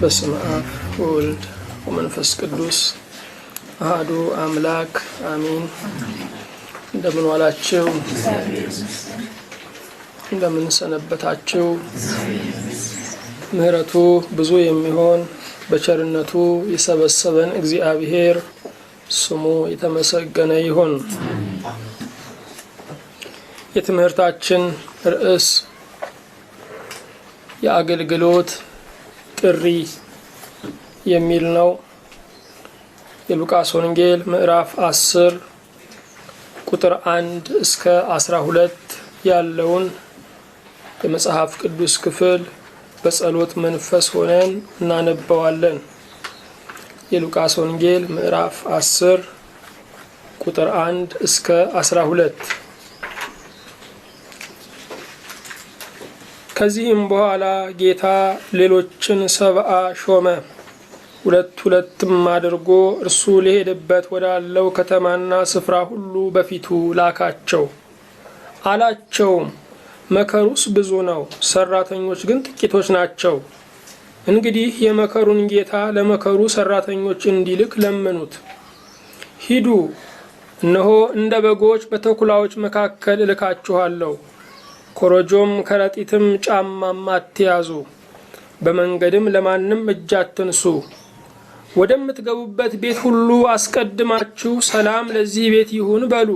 በስመ አብ ወወልድ ወመንፈስ ቅዱስ አሐዱ አምላክ አሜን። እንደምን ዋላችሁ? እንደምን ሰነበታችሁ? ምህረቱ ብዙ የሚሆን በቸርነቱ የሰበሰበን እግዚአብሔር ስሙ የተመሰገነ ይሁን። የትምህርታችን ርዕስ የአገልግሎት ጥሪ የሚል ነው። የሉቃስ ወንጌል ምዕራፍ 10 ቁጥር 1 እስከ 12 ያለውን የመጽሐፍ ቅዱስ ክፍል በጸሎት መንፈስ ሆነን እናነባዋለን። የሉቃስ ወንጌል ምዕራፍ 10 ቁጥር 1 እስከ 12። ከዚህም በኋላ ጌታ ሌሎችን 70 ሾመ፣ ሁለትም አድርጎ እርሱ ሊሄድበት ወዳለው ከተማና ስፍራ ሁሉ በፊቱ ላካቸው። አላቸውም፣ መከሩስ ብዙ ነው፣ ሰራተኞች ግን ጥቂቶች ናቸው። እንግዲህ የመከሩን ጌታ ለመከሩ ሰራተኞች እንዲልክ ለምኑት። ሂዱ፣ እነሆ እንደ በጎች በተኩላዎች መካከል እልካችኋለሁ። ኮረጆም ከረጢትም ጫማም አትያዙ፣ በመንገድም ለማንም እጅ አትንሱ። ወደምትገቡበት ቤት ሁሉ አስቀድማችሁ ሰላም ለዚህ ቤት ይሁን በሉ።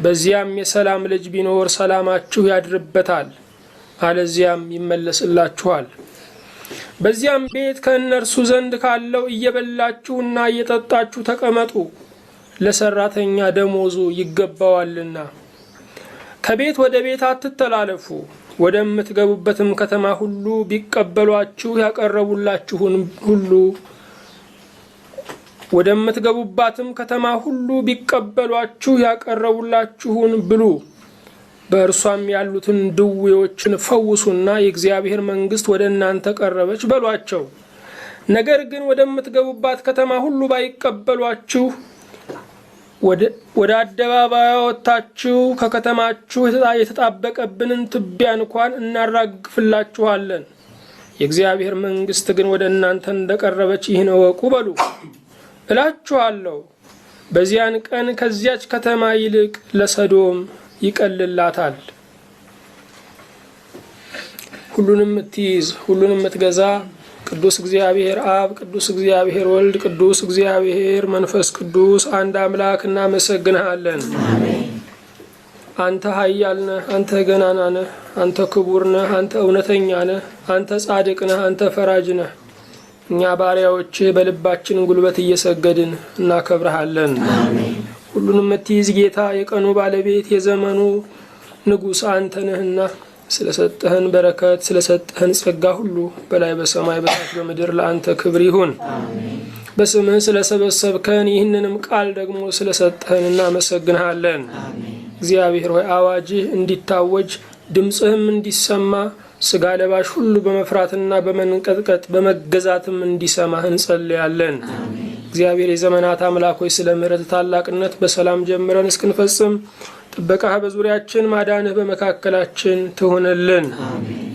በዚያም የሰላም ልጅ ቢኖር ሰላማችሁ ያድርበታል፣ አለዚያም ይመለስላችኋል። በዚያም ቤት ከእነርሱ ዘንድ ካለው እየበላችሁና እየጠጣችሁ ተቀመጡ፣ ለሰራተኛ ደሞዙ ይገባዋልና። ከቤት ወደ ቤት አትተላለፉ። ወደምትገቡበትም ከተማ ሁሉ ቢቀበሏችሁ ያቀረቡላችሁን ሁሉ ወደምትገቡባትም ከተማ ሁሉ ቢቀበሏችሁ ያቀረቡላችሁን ብሉ። በእርሷም ያሉትን ድዌዎችን ፈውሱና የእግዚአብሔር መንግሥት ወደ እናንተ ቀረበች በሏቸው። ነገር ግን ወደምትገቡባት ከተማ ሁሉ ባይቀበሏችሁ ወደ አደባባይ ወጥታችሁ ከከተማችሁ የተጣበቀብንን ትቢያ እንኳን እናራግፍላችኋለን። የእግዚአብሔር መንግሥት ግን ወደ እናንተ እንደቀረበች ይህን እወቁ በሉ። እላችኋለሁ በዚያን ቀን ከዚያች ከተማ ይልቅ ለሰዶም ይቀልላታል። ሁሉንም የምትይዝ ሁሉንም የምትገዛ ቅዱስ እግዚአብሔር አብ፣ ቅዱስ እግዚአብሔር ወልድ፣ ቅዱስ እግዚአብሔር መንፈስ ቅዱስ አንድ አምላክ እናመሰግንሃለን። አንተ ኃያል ነህ፣ አንተ ገናና ነህ፣ አንተ ክቡር ነህ፣ አንተ እውነተኛ ነህ፣ አንተ ጻድቅ ነህ፣ አንተ ፈራጅ ነህ። እኛ ባሪያዎችህ በልባችን ጉልበት እየሰገድን እናከብረሃለን። ሁሉንም የምትይዝ ጌታ፣ የቀኑ ባለቤት፣ የዘመኑ ንጉሥ አንተ ነህና ስለሰጠህን በረከት ስለሰጠህን ጸጋ ሁሉ በላይ በሰማይ በታች በምድር ለአንተ ክብር ይሁን። በስምህ ስለሰበሰብከን ይህንንም ቃል ደግሞ ስለሰጠህን እናመሰግንሃለን። እግዚአብሔር ሆይ አዋጅህ እንዲታወጅ ድምፅህም እንዲሰማ ስጋ ለባሽ ሁሉ በመፍራትና በመንቀጥቀጥ በመገዛትም እንዲሰማህ እንጸልያለን። እግዚአብሔር የዘመናት አምላክ ሆይ ስለ ምሕረት ታላቅነት በሰላም ጀምረን እስክንፈጽም ጥበቃህ በዙሪያችን ማዳንህ በመካከላችን ትሆንልን።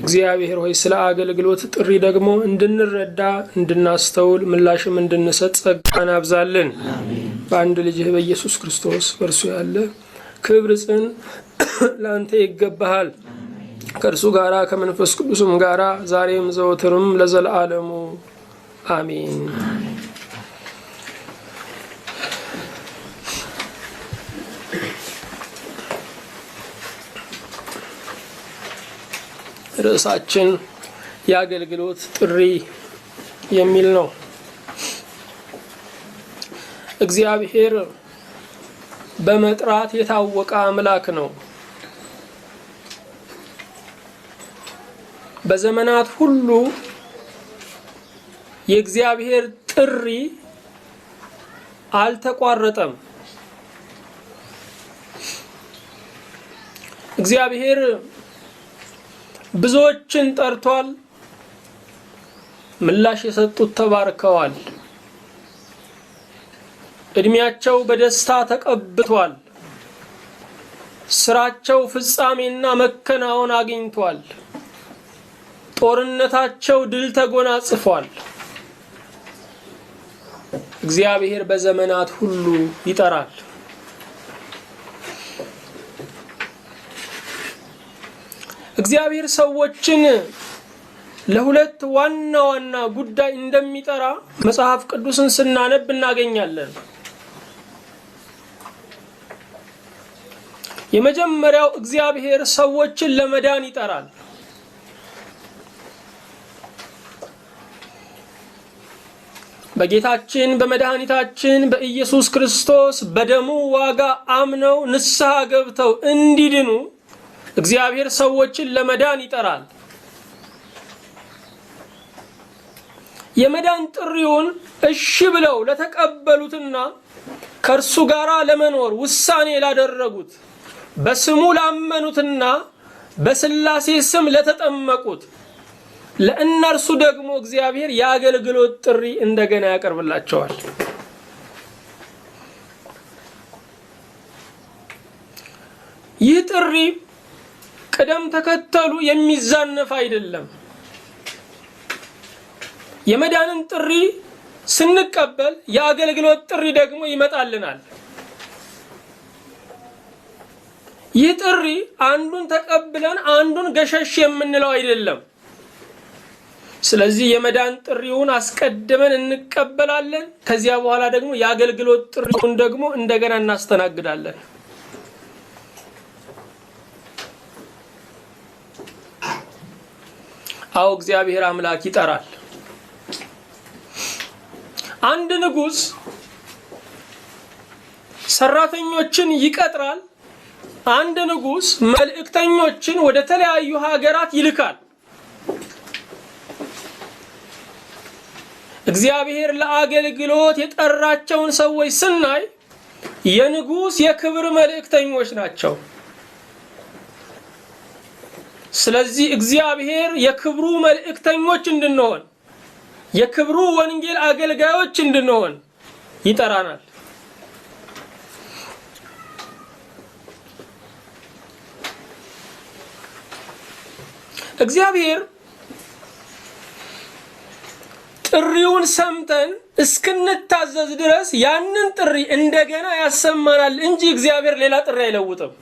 እግዚአብሔር ሆይ ስለ አገልግሎት ጥሪ ደግሞ እንድንረዳ እንድናስተውል ምላሽም እንድንሰጥ ጸጋን አብዛልን። በአንድ ልጅህ በኢየሱስ ክርስቶስ በእርሱ ያለ ክብር ጽን ለአንተ ይገባሃል። ከእርሱ ጋራ ከመንፈስ ቅዱስም ጋራ ዛሬም ዘወትርም ለዘለዓለሙ አሜን። ርዕሳችን የአገልግሎት ጥሪ የሚል ነው። እግዚአብሔር በመጥራት የታወቀ አምላክ ነው። በዘመናት ሁሉ የእግዚአብሔር ጥሪ አልተቋረጠም። እግዚአብሔር ብዙዎችን ጠርቷል። ምላሽ የሰጡት ተባርከዋል። እድሜያቸው በደስታ ተቀብቷል። ስራቸው ፍጻሜና መከናወን አግኝቷል። ጦርነታቸው ድል ተጎናጽፏል። እግዚአብሔር በዘመናት ሁሉ ይጠራል። እግዚአብሔር ሰዎችን ለሁለት ዋና ዋና ጉዳይ እንደሚጠራ መጽሐፍ ቅዱስን ስናነብ እናገኛለን። የመጀመሪያው እግዚአብሔር ሰዎችን ለመዳን ይጠራል። በጌታችን በመድኃኒታችን በኢየሱስ ክርስቶስ በደሙ ዋጋ አምነው ንስሐ ገብተው እንዲድኑ እግዚአብሔር ሰዎችን ለመዳን ይጠራል። የመዳን ጥሪውን እሺ ብለው ለተቀበሉትና ከእርሱ ጋር ለመኖር ውሳኔ ላደረጉት በስሙ ላመኑትና በሥላሴ ስም ለተጠመቁት ለእነርሱ ደግሞ እግዚአብሔር የአገልግሎት ጥሪ እንደገና ያቀርብላቸዋል። ይህ ጥሪ ቅደም ተከተሉ የሚዛነፍ አይደለም። የመዳንን ጥሪ ስንቀበል የአገልግሎት ጥሪ ደግሞ ይመጣልናል። ይህ ጥሪ አንዱን ተቀብለን አንዱን ገሸሽ የምንለው አይደለም። ስለዚህ የመዳን ጥሪውን አስቀድመን እንቀበላለን። ከዚያ በኋላ ደግሞ የአገልግሎት ጥሪውን ደግሞ እንደገና እናስተናግዳለን። አዎ እግዚአብሔር አምላክ ይጠራል። አንድ ንጉስ ሰራተኞችን ይቀጥራል። አንድ ንጉስ መልእክተኞችን ወደ ተለያዩ ሀገራት ይልካል። እግዚአብሔር ለአገልግሎት የጠራቸውን ሰዎች ስናይ የንጉስ የክብር መልእክተኞች ናቸው። ስለዚህ እግዚአብሔር የክብሩ መልእክተኞች እንድንሆን የክብሩ ወንጌል አገልጋዮች እንድንሆን ይጠራናል። እግዚአብሔር ጥሪውን ሰምተን እስክንታዘዝ ድረስ ያንን ጥሪ እንደገና ያሰማናል እንጂ እግዚአብሔር ሌላ ጥሪ አይለውጥም።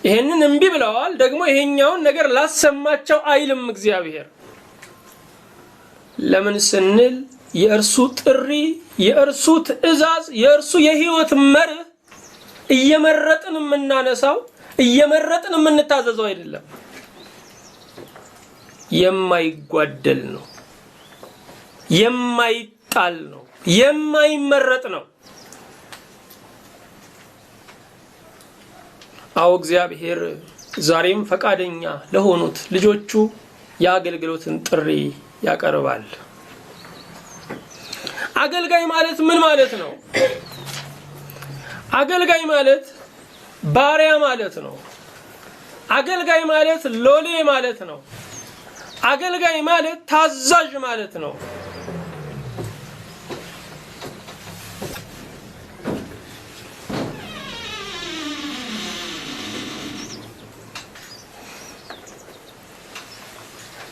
ይሄንን እንቢ ብለዋል ደግሞ ይሄኛውን ነገር ላሰማቸው አይልም እግዚአብሔር። ለምን ስንል የእርሱ ጥሪ፣ የእርሱ ትእዛዝ፣ የእርሱ የህይወት መርህ እየመረጥን የምናነሳው እየመረጥን የምንታዘዘው አይደለም። የማይጓደል ነው፣ የማይጣል ነው፣ የማይመረጥ ነው። አዎ እግዚአብሔር ዛሬም ፈቃደኛ ለሆኑት ልጆቹ የአገልግሎትን ጥሪ ያቀርባል። አገልጋይ ማለት ምን ማለት ነው? አገልጋይ ማለት ባሪያ ማለት ነው። አገልጋይ ማለት ሎሌ ማለት ነው። አገልጋይ ማለት ታዛዥ ማለት ነው።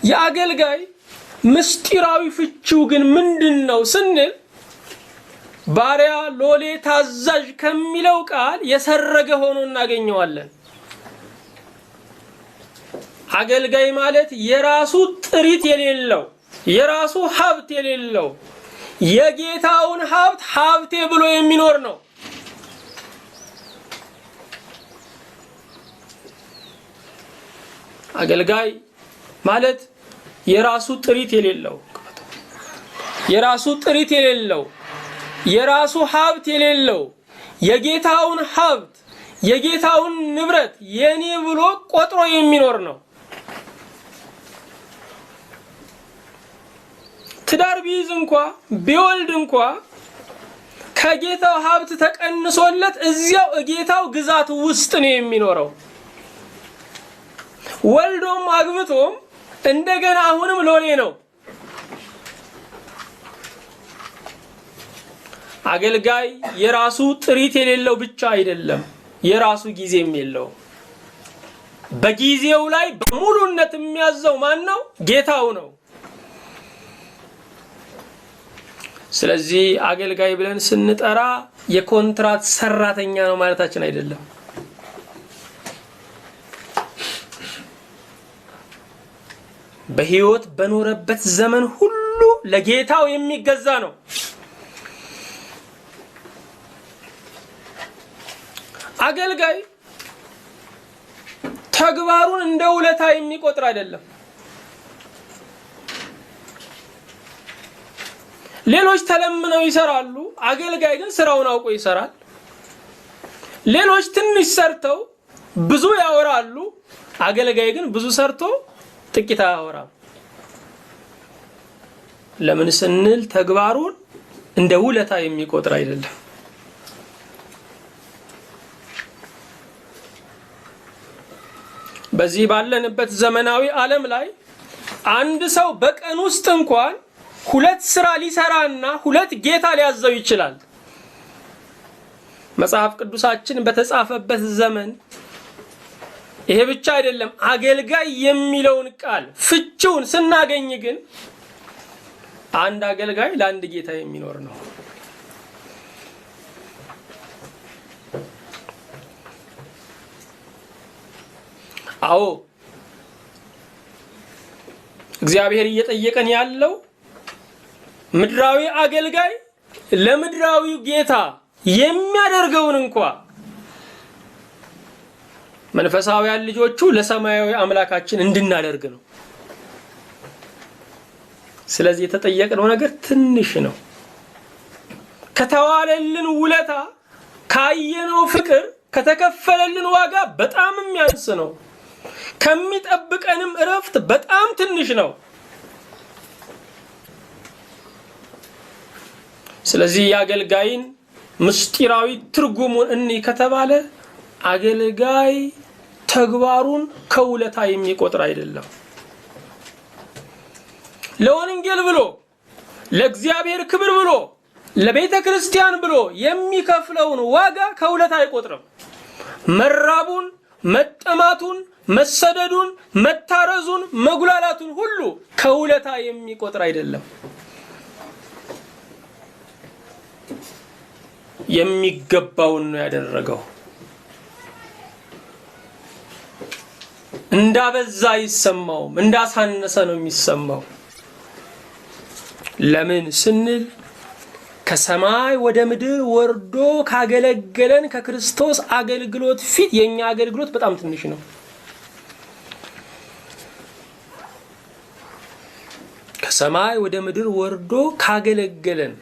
የአገልጋይ ምስጢራዊ ፍቺው ግን ምንድነው ስንል ባሪያ፣ ሎሌ፣ ታዛዥ ከሚለው ቃል የሰረገ ሆኖ እናገኘዋለን። አገልጋይ ማለት የራሱ ጥሪት የሌለው የራሱ ሀብት የሌለው የጌታውን ሀብት ሀብቴ ብሎ የሚኖር ነው። አገልጋይ ማለት የራሱ ጥሪት የሌለው የራሱ ጥሪት የሌለው የራሱ ሀብት የሌለው የጌታውን ሀብት የጌታውን ንብረት የኔ ብሎ ቆጥሮ የሚኖር ነው። ትዳር ቢይዝ እንኳ ቢወልድ እንኳ ከጌታው ሀብት ተቀንሶለት እዚያው ጌታው ግዛት ውስጥ ነው የሚኖረው። ወልዶም አግብቶም እንደገና አሁንም ሎሌ ነው። አገልጋይ የራሱ ጥሪት የሌለው ብቻ አይደለም፣ የራሱ ጊዜም የለው። በጊዜው ላይ በሙሉነት የሚያዘው ማን ነው? ጌታው ነው። ስለዚህ አገልጋይ ብለን ስንጠራ የኮንትራት ሰራተኛ ነው ማለታችን አይደለም። በህይወት በኖረበት ዘመን ሁሉ ለጌታው የሚገዛ ነው። አገልጋይ ተግባሩን እንደ ውለታ የሚቆጥር አይደለም። ሌሎች ተለምነው ይሰራሉ፣ አገልጋይ ግን ስራውን አውቆ ይሰራል። ሌሎች ትንሽ ሰርተው ብዙ ያወራሉ፣ አገልጋይ ግን ብዙ ሰርቶ ጥቂት ያወራል። ለምን ስንል ተግባሩን እንደ ውለታ የሚቆጥር አይደለም። በዚህ ባለንበት ዘመናዊ ዓለም ላይ አንድ ሰው በቀን ውስጥ እንኳን ሁለት ስራ ሊሰራና ሁለት ጌታ ሊያዘው ይችላል። መጽሐፍ ቅዱሳችን በተጻፈበት ዘመን ይሄ ብቻ አይደለም። አገልጋይ የሚለውን ቃል ፍቺውን ስናገኝ ግን አንድ አገልጋይ ለአንድ ጌታ የሚኖር ነው። አዎ እግዚአብሔር እየጠየቀን ያለው ምድራዊ አገልጋይ ለምድራዊ ጌታ የሚያደርገውን እንኳን መንፈሳውያን ልጆቹ ለሰማያዊ አምላካችን እንድናደርግ ነው። ስለዚህ የተጠየቀው ነገር ትንሽ ነው። ከተዋለልን ውለታ፣ ካየነው ፍቅር፣ ከተከፈለልን ዋጋ በጣም የሚያንስ ነው። ከሚጠብቀንም እረፍት በጣም ትንሽ ነው። ስለዚህ የአገልጋይን ምስጢራዊ ትርጉሙን እንይ ከተባለ አገልጋይ ተግባሩን ከውለታ የሚቆጥር አይደለም። ለወንጌል ብሎ ለእግዚአብሔር ክብር ብሎ ለቤተ ክርስቲያን ብሎ የሚከፍለውን ዋጋ ከውለታ አይቆጥርም። መራቡን፣ መጠማቱን፣ መሰደዱን፣ መታረዙን፣ መጉላላቱን ሁሉ ከውለታ የሚቆጥር አይደለም። የሚገባውን ነው ያደረገው። እንዳበዛ አይሰማውም፣ እንዳሳነሰ ነው የሚሰማው። ለምን ስንል ከሰማይ ወደ ምድር ወርዶ ካገለገለን ከክርስቶስ አገልግሎት ፊት የኛ አገልግሎት በጣም ትንሽ ነው። ከሰማይ ወደ ምድር ወርዶ ካገለገለን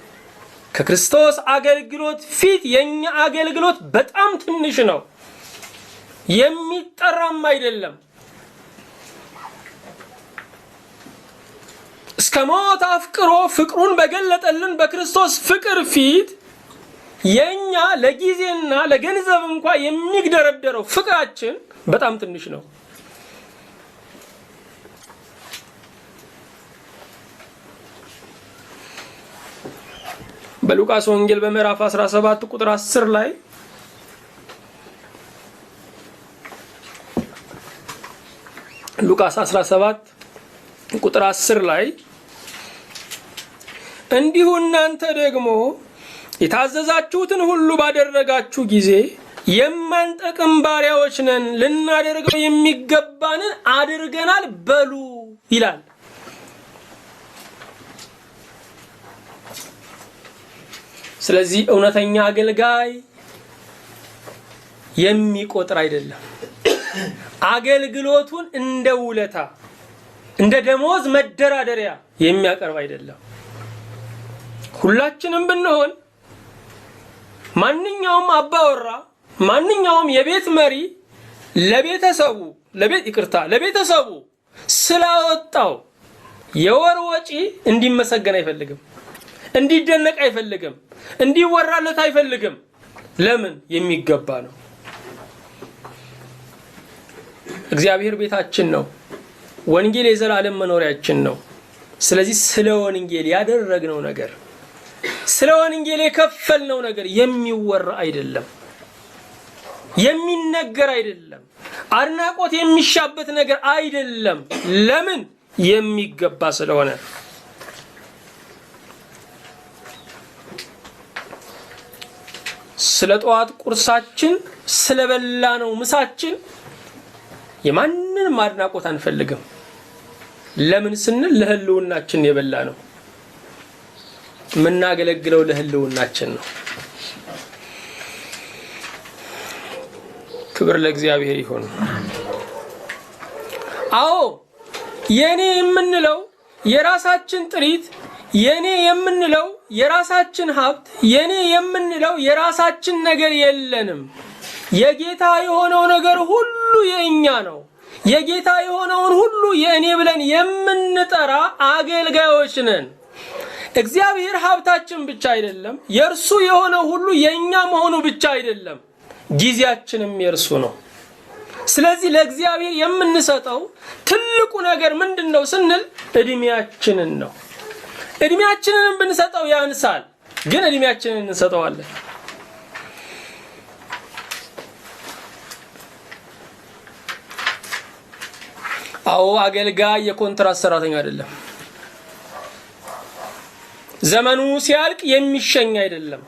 ከክርስቶስ አገልግሎት ፊት የኛ አገልግሎት በጣም ትንሽ ነው። የሚጠራም አይደለም። እስከ ሞት አፍቅሮ ፍቅሩን በገለጠልን በክርስቶስ ፍቅር ፊት የኛ ለጊዜና ለገንዘብ እንኳን የሚግደረደረው ፍቅራችን በጣም ትንሽ ነው። በሉቃስ ወንጌል በምዕራፍ 17 ቁጥር 10 ላይ ሉቃስ 17 ቁጥር 10 ላይ እንዲሁ እናንተ ደግሞ የታዘዛችሁትን ሁሉ ባደረጋችሁ ጊዜ የማንጠቅም ባሪያዎች ነን፣ ልናደርገው የሚገባንን አድርገናል በሉ ይላል። ስለዚህ እውነተኛ አገልጋይ የሚቆጥር አይደለም። አገልግሎቱን እንደ ውለታ እንደ ደሞዝ መደራደሪያ የሚያቀርብ አይደለም። ሁላችንም ብንሆን ማንኛውም አባወራ፣ ማንኛውም የቤት መሪ ለቤተሰቡ ስላወጣው የወር ወጪ እንዲመሰገን አይፈልግም፣ እንዲደነቅ አይፈልግም፣ እንዲወራለት አይፈልግም። ለምን? የሚገባ ነው። እግዚአብሔር ቤታችን ነው። ወንጌል የዘላለም መኖሪያችን ነው። ስለዚህ ስለ ወንጌል ያደረግነው ነገር፣ ስለ ወንጌል የከፈልነው ነገር የሚወራ አይደለም፣ የሚነገር አይደለም፣ አድናቆት የሚሻበት ነገር አይደለም። ለምን? የሚገባ ስለሆነ። ስለ ጧት ቁርሳችን ስለበላነው ምሳችን የማንንም አድናቆት አንፈልግም። ለምን ስንል ለህልውናችን የበላነው ምናገለግለው ለህልውናችን ነው። ክብር ለእግዚአብሔር ይሁን። አዎ የኔ የምንለው የራሳችን ጥሪት፣ የኔ የምንለው የራሳችን ሀብት፣ የኔ የምንለው የራሳችን ነገር የለንም። የጌታ የሆነው ነገር ሁሉ የኛ ነው። የጌታ የሆነውን ሁሉ የኔ ብለን የምንጠራ አገልጋዮች ነን። እግዚአብሔር ሀብታችን ብቻ አይደለም፣ የእርሱ የሆነው ሁሉ የኛ መሆኑ ብቻ አይደለም፣ ጊዜያችንም የእርሱ ነው። ስለዚህ ለእግዚአብሔር የምንሰጠው ትልቁ ነገር ምንድነው ስንል እድሜያችንን ነው። እድሜያችንን ብንሰጠው ያንሳል፣ ግን እድሜያችንን እንሰጠዋለን። አዎ አገልጋይ የኮንትራት ሰራተኛ አይደለም። ዘመኑ ሲያልቅ የሚሸኝ አይደለም።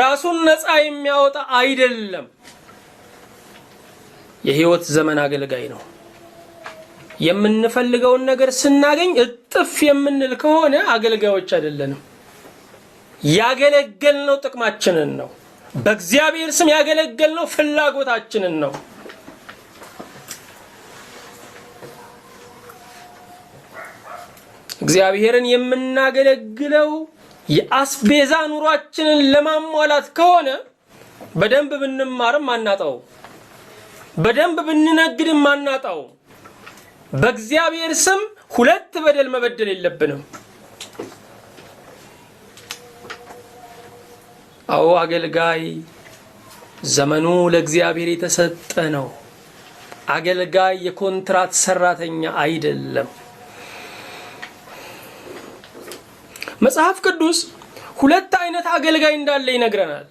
ራሱን ነፃ የሚያወጣ አይደለም። የህይወት ዘመን አገልጋይ ነው። የምንፈልገውን ነገር ስናገኝ እጥፍ የምንል ከሆነ አገልጋዮች አይደለንም። ያገለገልነው ጥቅማችንን ነው። በእግዚአብሔር ስም ያገለገልነው ፍላጎታችንን ነው። እግዚአብሔርን የምናገለግለው የአስቤዛ ኑሯችንን ለማሟላት ከሆነ በደንብ ብንማርም አናጣው፣ በደንብ ብንነግድም አናጣው። በእግዚአብሔር ስም ሁለት በደል መበደል የለብንም። አዎ አገልጋይ ዘመኑ ለእግዚአብሔር የተሰጠ ነው። አገልጋይ የኮንትራት ሰራተኛ አይደለም። መጽሐፍ ቅዱስ ሁለት አይነት አገልጋይ እንዳለ ይነግረናል።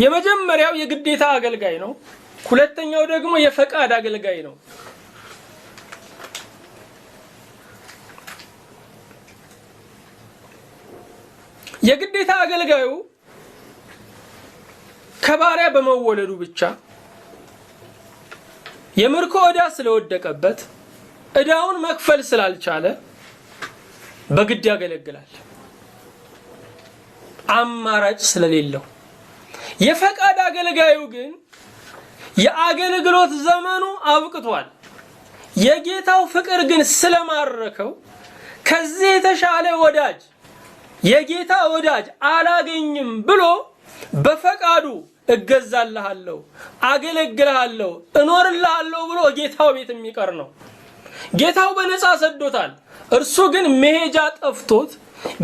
የመጀመሪያው የግዴታ አገልጋይ ነው። ሁለተኛው ደግሞ የፈቃድ አገልጋይ ነው። የግዴታ አገልጋዩ ከባሪያ በመወለዱ ብቻ የምርኮ ዕዳ ስለወደቀበት ዕዳውን መክፈል ስላልቻለ በግድ ያገለግላል፣ አማራጭ ስለሌለው። የፈቃድ አገልጋዩ ግን የአገልግሎት ዘመኑ አብቅቷል። የጌታው ፍቅር ግን ስለማረከው ከዚህ የተሻለ ወዳጅ የጌታ ወዳጅ አላገኝም ብሎ በፈቃዱ እገዛልሃለሁ፣ አገለግልሃለሁ፣ እኖርልሃለሁ ብሎ ጌታው ቤት የሚቀር ነው። ጌታው በነፃ ሰዶታል። እርሱ ግን መሄጃ ጠፍቶት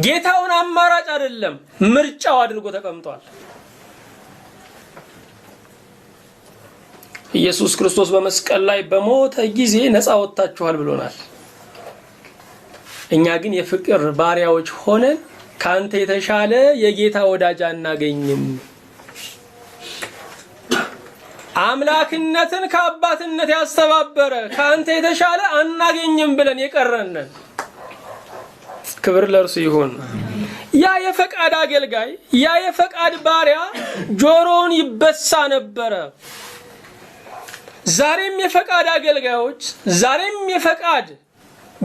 ጌታውን አማራጭ አይደለም ምርጫው አድርጎ ተቀምጧል። ኢየሱስ ክርስቶስ በመስቀል ላይ በሞተ ጊዜ ነፃ ወጣችኋል ብሎናል። እኛ ግን የፍቅር ባሪያዎች ሆነን ካንተ የተሻለ የጌታ ወዳጅ አናገኝም። አምላክነትን ከአባትነት ያስተባበረ ካንተ የተሻለ አናገኝም ብለን የቀረነን። ክብር ለእርሱ ይሁን። ያ የፈቃድ አገልጋይ ያ የፈቃድ ባሪያ ጆሮውን ይበሳ ነበረ። ዛሬም የፈቃድ አገልጋዮች ዛሬም የፈቃድ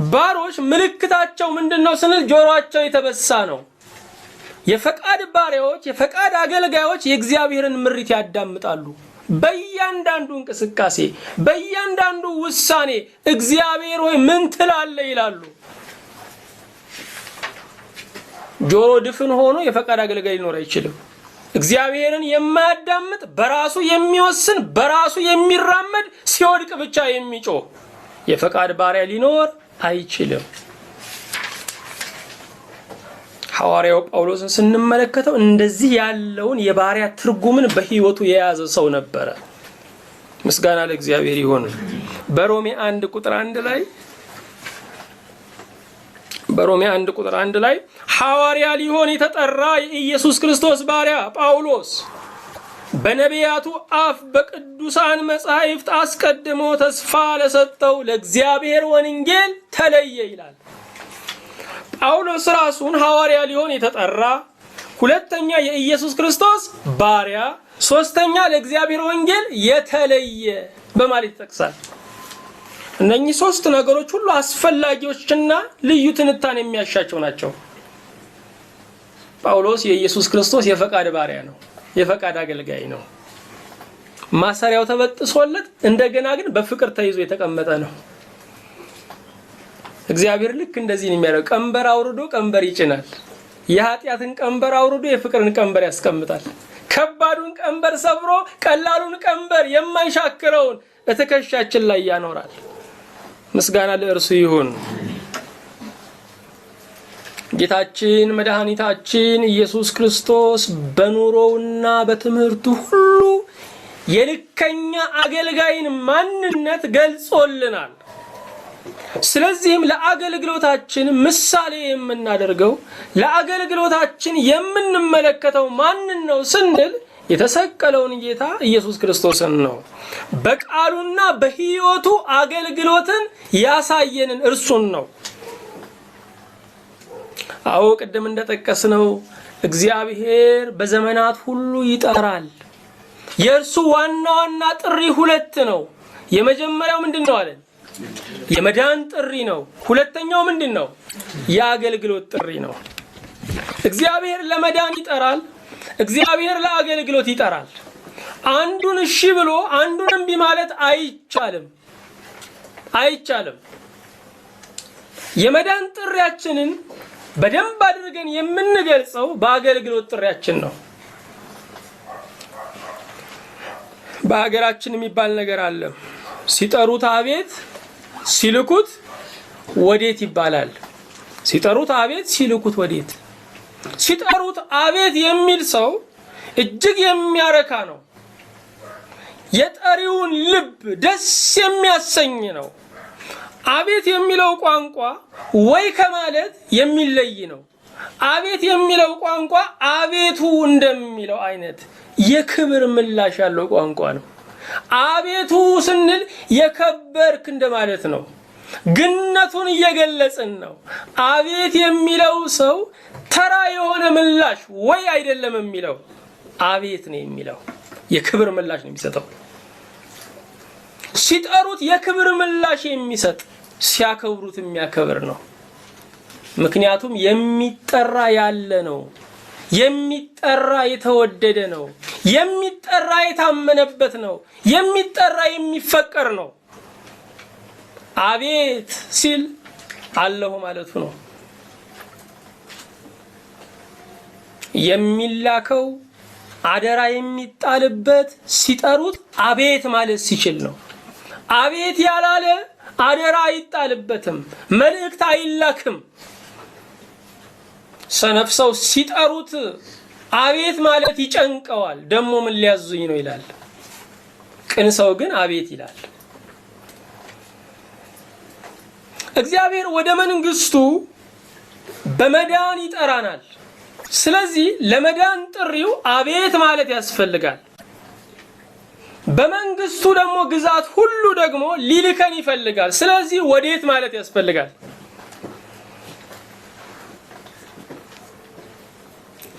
ባሮች ምልክታቸው ምንድነው ስንል ጆሮአቸው የተበሳ ነው። የፈቃድ ባሪያዎች የፈቃድ አገልጋዮች የእግዚአብሔርን ምሪት ያዳምጣሉ። በእያንዳንዱ እንቅስቃሴ በእያንዳንዱ ውሳኔ እግዚአብሔር ሆይ ምን ትላለህ ይላሉ። ጆሮ ድፍን ሆኖ የፈቃድ አገልጋይ ሊኖር አይችልም። እግዚአብሔርን የማያዳምጥ በራሱ የሚወስን በራሱ የሚራመድ ሲወድቅ ብቻ የሚጮህ የፈቃድ ባሪያ ሊኖር አይችልም። ሐዋርያው ጳውሎስን ስንመለከተው እንደዚህ ያለውን የባሪያ ትርጉምን በህይወቱ የያዘ ሰው ነበረ። ምስጋና ለእግዚአብሔር ይሁን። በሮሜ 1:1 ላይ ሐዋርያ ሊሆን የተጠራ የኢየሱስ ክርስቶስ ባሪያ ጳውሎስ በነቢያቱ አፍ በቅዱሳን መጻሕፍት አስቀድሞ ተስፋ ለሰጠው ለእግዚአብሔር ወንጌል ተለየ ይላል። ጳውሎስ ራሱን ሐዋርያ ሊሆን የተጠራ ሁለተኛ የኢየሱስ ክርስቶስ ባሪያ፣ ሶስተኛ ለእግዚአብሔር ወንጌል የተለየ በማለት ይጠቅሳል። እነኚህ ሶስት ነገሮች ሁሉ አስፈላጊዎችና ልዩ ትንታኔ የሚያሻቸው ናቸው። ጳውሎስ የኢየሱስ ክርስቶስ የፈቃድ ባሪያ ነው፣ የፈቃድ አገልጋይ ነው። ማሰሪያው ተበጥሶለት እንደገና ግን በፍቅር ተይዞ የተቀመጠ ነው። እግዚአብሔር ልክ እንደዚህ ነው የሚያደርገው። ቀንበር አውርዶ ቀንበር ይጭናል። የኃጢአትን ቀንበር አውርዶ የፍቅርን ቀንበር ያስቀምጣል። ከባዱን ቀንበር ሰብሮ ቀላሉን ቀንበር የማይሻክረውን በትከሻችን ላይ ያኖራል። ምስጋና ለእርሱ ይሁን። ጌታችን መድኃኒታችን ኢየሱስ ክርስቶስ በኑሮውና በትምህርቱ ሁሉ የልከኛ አገልጋይን ማንነት ገልጾልናል። ስለዚህም ለአገልግሎታችን ምሳሌ የምናደርገው ለአገልግሎታችን የምንመለከተው ማንን ነው ስንል የተሰቀለውን ጌታ ኢየሱስ ክርስቶስን ነው። በቃሉና በሕይወቱ አገልግሎትን ያሳየንን እርሱን ነው። አዎ ቅድም እንደጠቀስነው እግዚአብሔር በዘመናት ሁሉ ይጠራል። የእርሱ ዋና ጥሪ ሁለት ነው። የመጀመሪያው ምንድነው አለን? የመዳን ጥሪ ነው። ሁለተኛው ምንድነው? የአገልግሎት ጥሪ ነው። እግዚአብሔር ለመዳን ይጠራል፣ እግዚአብሔር ለአገልግሎት ይጠራል። አንዱን እሺ ብሎ አንዱን እምቢ ማለት አይቻልም። የመዳን ጥሪያችንን በደንብ አድርገን የምንገልጸው በአገልግሎት ጥሪያችን ነው። በአገራችን የሚባል ነገር አለ። ሲጠሩት አቤት ሲልኩት ወዴት ይባላል። ሲጠሩት አቤት ሲልኩት ወዴት። ሲጠሩት አቤት የሚል ሰው እጅግ የሚያረካ ነው። የጠሪውን ልብ ደስ የሚያሰኝ ነው። አቤት የሚለው ቋንቋ ወይ ከማለት የሚለይ ነው። አቤት የሚለው ቋንቋ አቤቱ እንደሚለው አይነት የክብር ምላሽ ያለው ቋንቋ ነው። አቤቱ ስንል የከበርክ እንደማለት ነው። ግነቱን እየገለጽን ነው። አቤት የሚለው ሰው ተራ የሆነ ምላሽ ወይ አይደለም የሚለው አቤት ነው የሚለው የክብር ምላሽ ነው የሚሰጠው። ሲጠሩት የክብር ምላሽ የሚሰጥ ሲያከብሩት የሚያከብር ነው። ምክንያቱም የሚጠራ ያለ ነው። የሚጠራ የተወደደ ነው። የሚጠራ የታመነበት ነው። የሚጠራ የሚፈቀር ነው። አቤት ሲል አለሁ ማለቱ ነው። የሚላከው አደራ የሚጣልበት ሲጠሩት አቤት ማለት ሲችል ነው። አቤት ያላለ አደራ አይጣልበትም፣ መልእክት አይላክም። ሰነፍ ሰው ሲጠሩት አቤት ማለት ይጨንቀዋል። ደሞ ምን ሊያዙኝ ነው ይላል። ቅን ሰው ግን አቤት ይላል። እግዚአብሔር ወደ መንግስቱ በመዳን ይጠራናል። ስለዚህ ለመዳን ጥሪው አቤት ማለት ያስፈልጋል። በመንግስቱ ደግሞ ግዛት ሁሉ ደግሞ ሊልከን ይፈልጋል። ስለዚህ ወዴት ማለት ያስፈልጋል።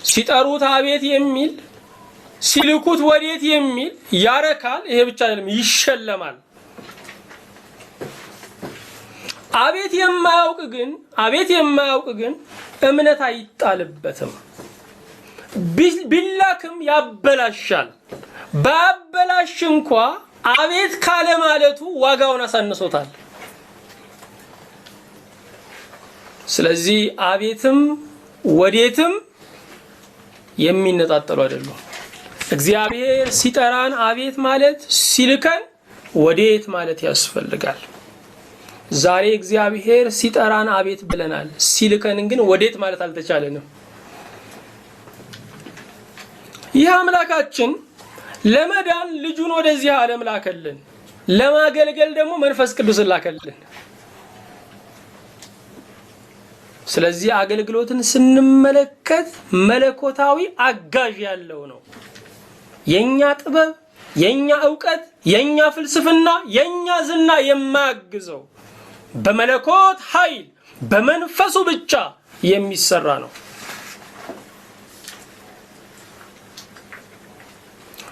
ሲጠሩት አቤት የሚል ሲልኩት ወዴት የሚል ያረካል። ይሄ ብቻ አይደለም፣ ይሸለማል። አቤት የማያውቅ ግን እምነት አይጣልበትም። ቢላክም ያበላሻል። ባበላሽ እንኳ አቤት ካለ ማለቱ ዋጋውን አሳንሶታል። ስለዚህ አቤትም ወዴትም የሚነጣጠሉ አይደሉም። እግዚአብሔር ሲጠራን አቤት ማለት ሲልከን ወዴት ማለት ያስፈልጋል። ዛሬ እግዚአብሔር ሲጠራን አቤት ብለናል፣ ሲልከን ግን ወዴት ማለት አልተቻለንም። ይህ አምላካችን ለመዳን ልጁን ወደዚህ ዓለም ላከልን፣ ለማገልገል ደግሞ መንፈስ ቅዱስን ላከልን። ስለዚህ አገልግሎትን ስንመለከት መለኮታዊ አጋዥ ያለው ነው። የኛ ጥበብ፣ የኛ ዕውቀት፣ የኛ ፍልስፍና፣ የኛ ዝና የማያግዘው በመለኮት ኃይል በመንፈሱ ብቻ የሚሰራ ነው።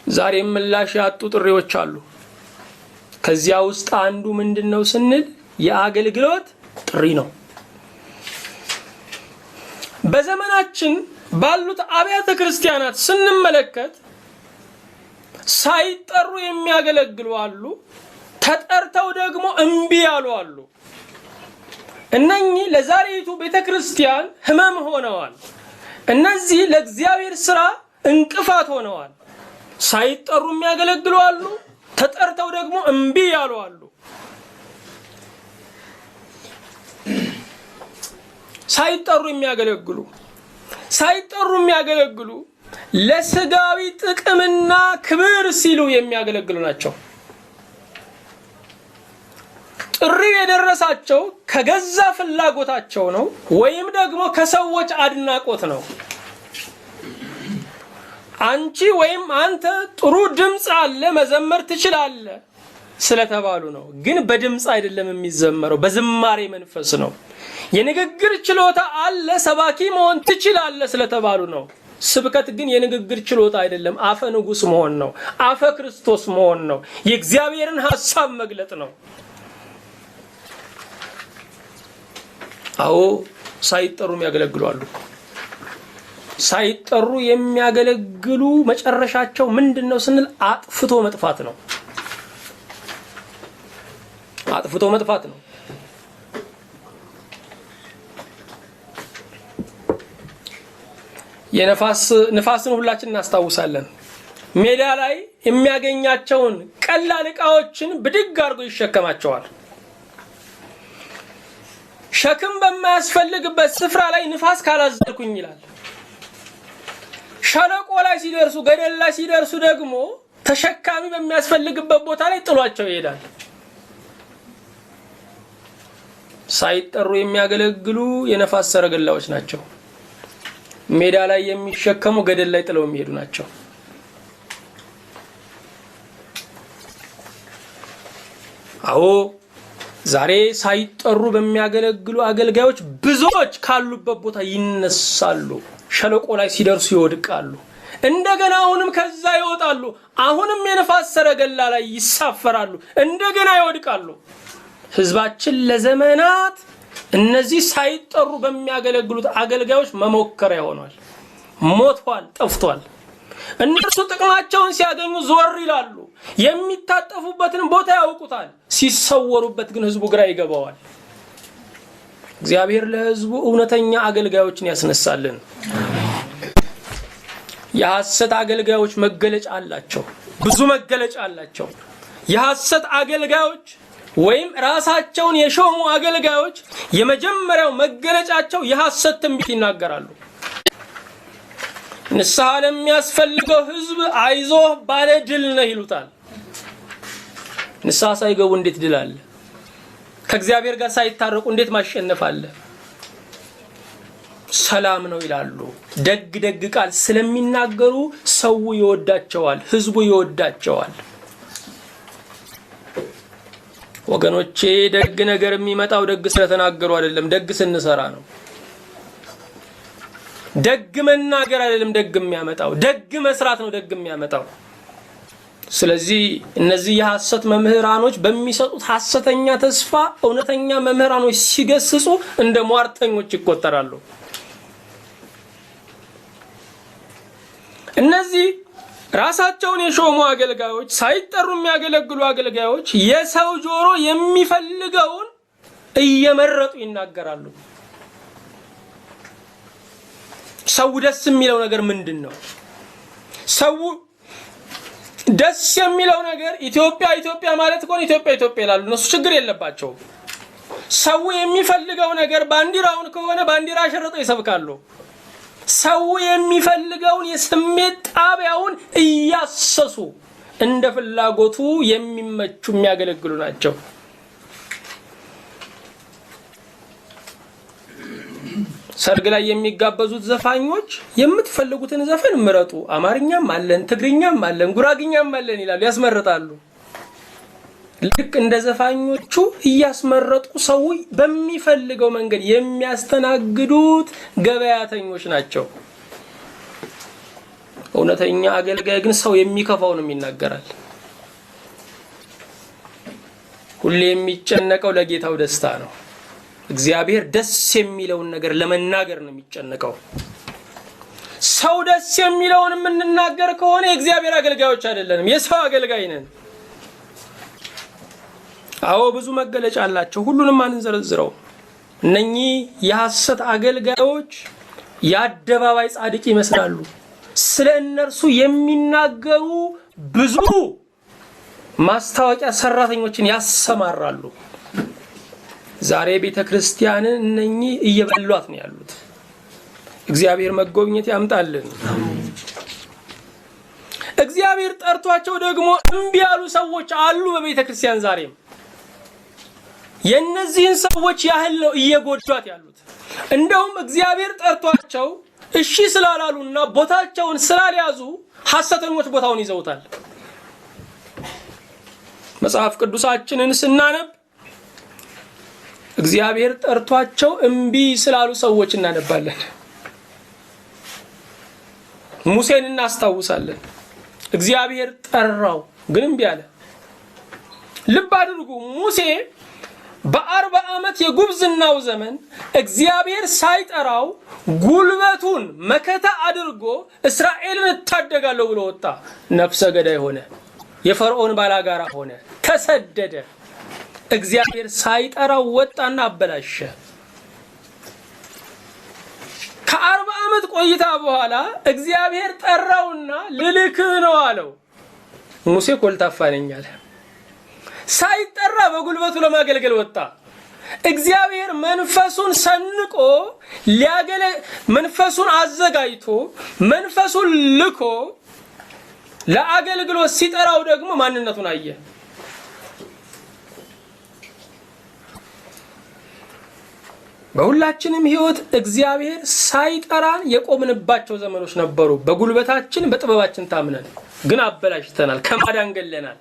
ዛሬም ምላሽ ያጡ ጥሪዎች አሉ። ከዚያ ውስጥ አንዱ ምንድነው ስንል የአገልግሎት ጥሪ ነው። በዘመናችን ባሉት አብያተ ክርስቲያናት ስንመለከት ሳይጠሩ የሚያገለግሉ አሉ፣ ተጠርተው ደግሞ እምቢ ያሉ አሉ። እነኚህ ለዛሬቱ ቤተክርስቲያን ህመም ሆነዋል። እነዚህ ለእግዚአብሔር ሥራ እንቅፋት ሆነዋል። ሳይጠሩ የሚያገለግሉ አሉ፣ ተጠርተው ደግሞ እምቢ ያሉ አሉ። ሳይጠሩ የሚያገለግሉ ለስጋዊ ጥቅምና ክብር ሲሉ የሚያገለግሉ ናቸው። ጥሪ የደረሳቸው ከገዛ ፍላጎታቸው ነው ወይም ደግሞ ከሰዎች አድናቆት ነው። አንቺ ወይም አንተ ጥሩ ድምጽ አለ መዘመር ትችላለህ ስለተባሉ ነው። ግን በድምጽ አይደለም የሚዘመረው፣ በዝማሬ መንፈስ ነው። የንግግር ችሎታ አለ ሰባኪ መሆን ትችላለህ ስለተባሉ ነው። ስብከት ግን የንግግር ችሎታ አይደለም፣ አፈ ንጉስ መሆን ነው፣ አፈ ክርስቶስ መሆን ነው፣ የእግዚአብሔርን ሐሳብ መግለጥ ነው። አዎ ሳይጠሩ የሚያገለግሉ አሉ። ሳይጠሩ የሚያገለግሉ መጨረሻቸው ምንድነው ስንል አጥፍቶ መጥፋት ነው። አጥፍቶ መጥፋት ነው። ንፋስን ሁላችን እናስታውሳለን። ሜዳ ላይ የሚያገኛቸውን ቀላል ዕቃዎችን ብድግ አድርጎ ይሸከማቸዋል። ሸክም በማያስፈልግበት ስፍራ ላይ ንፋስ ካላዘልኩኝ ይላል። ሸለቆ ላይ ሲደርሱ፣ ገደል ላይ ሲደርሱ ደግሞ ተሸካሚ በሚያስፈልግበት ቦታ ላይ ጥሏቸው ይሄዳል። ሳይጠሩ የሚያገለግሉ የነፋስ ሰረገላዎች ናቸው። ሜዳ ላይ የሚሸከሙ ገደል ላይ ጥለው የሚሄዱ ናቸው። አዎ ዛሬ ሳይጠሩ በሚያገለግሉ አገልጋዮች ብዙዎች ካሉበት ቦታ ይነሳሉ። ሸለቆ ላይ ሲደርሱ ይወድቃሉ። እንደገና አሁንም ከዛ ይወጣሉ። አሁንም የነፋስ ሰረገላ ላይ ይሳፈራሉ። እንደገና ይወድቃሉ። ህዝባችን ለዘመናት እነዚህ ሳይጠሩ በሚያገለግሉት አገልጋዮች መሞከሪያ ሆኗል። ሞቷል፣ ጠፍቷል። እነሱ ጥቅማቸውን ሲያገኙ ዞር ይላሉ። የሚታጠፉበትን ቦታ ያውቁታል። ሲሰወሩበት ግን ህዝቡ ግራ ይገባዋል። እግዚአብሔር ለህዝቡ እውነተኛ አገልጋዮችን ያስነሳልን። የሐሰት አገልጋዮች መገለጫ አላቸው፣ ብዙ መገለጫ አላቸው። የሐሰት አገልጋዮች ወይም ራሳቸውን የሾሙ አገልጋዮች የመጀመሪያው መገለጫቸው የሐሰት ትንቢት ይናገራሉ። ንስሐ ለሚያስፈልገው ህዝብ አይዞህ ባለ ድል ነህ ይሉታል። ንስሐ ሳይገቡ እንዴት ድል አለ? ከእግዚአብሔር ጋር ሳይታረቁ እንዴት ማሸነፍ አለ? ሰላም ነው ይላሉ። ደግ ደግ ቃል ስለሚናገሩ ሰው ይወዳቸዋል፣ ህዝቡ ይወዳቸዋል። ወገኖቼ ደግ ነገር የሚመጣው ደግ ስለተናገሩ አይደለም፣ ደግ ስንሰራ ነው። ደግ መናገር አይደለም ደግ የሚያመጣው፣ ደግ መስራት ነው ደግ የሚያመጣው። ስለዚህ እነዚህ የሐሰት መምህራኖች በሚሰጡት ሐሰተኛ ተስፋ እውነተኛ መምህራኖች ሲገስጹ እንደ ሟርተኞች ይቆጠራሉ። እነዚህ ራሳቸውን የሾሙ አገልጋዮች፣ ሳይጠሩ የሚያገለግሉ አገልጋዮች የሰው ጆሮ የሚፈልገውን እየመረጡ ይናገራሉ። ሰው ደስ የሚለው ነገር ምንድነው? ሰው ደስ የሚለው ነገር ኢትዮጵያ ማለት ከሆነ ኢትዮጵያ ይላሉ። እነሱ ችግር የለባቸውም። ሰው የሚፈልገው ነገር ባንዲራውን ከሆነ ባንዲራ ሸርጠው ይሰብካሉ። ሰው የሚፈልገውን የስሜት ጣቢያውን እያሰሱ እንደ ፍላጎቱ የሚመቹ የሚያገለግሉ ናቸው። ሰርግ ላይ የሚጋበዙት ዘፋኞች የምትፈልጉትን ዘፈን ምረጡ፣ አማርኛም አለን፣ ትግርኛም አለን፣ ጉራግኛም አለን ይላሉ፣ ያስመርጣሉ። ልክ እንደ ዘፋኞቹ እያስመረጡ ሰው በሚፈልገው መንገድ የሚያስተናግዱት ገበያተኞች ናቸው። እውነተኛ አገልጋይ ግን ሰው የሚከፋውን ይናገራል። ሁሌ የሚጨነቀው ለጌታው ደስታ ነው። እግዚአብሔር ደስ የሚለውን ነገር ለመናገር ነው የሚጨነቀው። ሰው ደስ የሚለውን የምንናገር ከሆነ የእግዚአብሔር አገልጋዮች አይደለንም፣ የሰው አገልጋይ ነን። አዎ ብዙ መገለጫ አላቸው፣ ሁሉንም አንዘረዝረው። እነኚህ የሐሰት አገልጋዮች የአደባባይ ጻድቅ ይመስላሉ። ስለ እነርሱ የሚናገሩ ብዙ ማስታወቂያ ሰራተኞችን ያሰማራሉ። ዛሬ ቤተክርስቲያንን እነኚህ እየበሏት ነው ያሉት። እግዚአብሔር መጎብኘት ያምጣልን። እግዚአብሔር ጠርቷቸው ደግሞ እምቢ ያሉ ሰዎች አሉ በቤተክርስቲያን ዛሬም። የነዚህን ሰዎች ያህል ነው እየጎዷት ያሉት። እንደውም እግዚአብሔር ጠርቷቸው እሺ ስላላሉና ቦታቸውን ስላልያዙ ሐሰተኞች ቦታውን ይዘውታል። መጽሐፍ ቅዱሳችንን ስናነብ እግዚአብሔር ጠርቷቸው እምቢ ስላሉ ሰዎች እናነባለን። ሙሴን እናስታውሳለን። እግዚአብሔር ጠራው ግን እምቢ አለ። ልብ አድርጉ፣ ሙሴ በ40 ዓመት የጉብዝናው ዘመን እግዚአብሔር ሳይጠራው ጉልበቱን መከታ አድርጎ እስራኤልን እታደጋለሁ ብሎ ወጣ። ነፍሰ ገዳይ ሆነ፣ የፈርዖን ባላጋራ ሆነ፣ ተሰደደ። እግዚአብሔር ሳይጠራው ወጣና አበላሸ። ከ40 ዓመት ቆይታ በኋላ እግዚአብሔር ጠራውና ልልክህ ነው አለው። ሙሴ ኮልታፋ ነኝ አለ። ሳይጠራ በጉልበቱ ለማገልገል ወጣ። እግዚአብሔር መንፈሱን ሰንቆ መንፈሱን አዘጋጅቶ መንፈሱን ልኮ ለአገልግሎት ሲጠራው ደግሞ ማንነቱን አየ። በሁላችንም ህይወት እግዚአብሔር ሳይጠራን የቆምንባቸው ዘመኖች ነበሩ። በጉልበታችን በጥበባችን ታምነን ግን አበላሽተናል፣ ከማዳን ገለናል።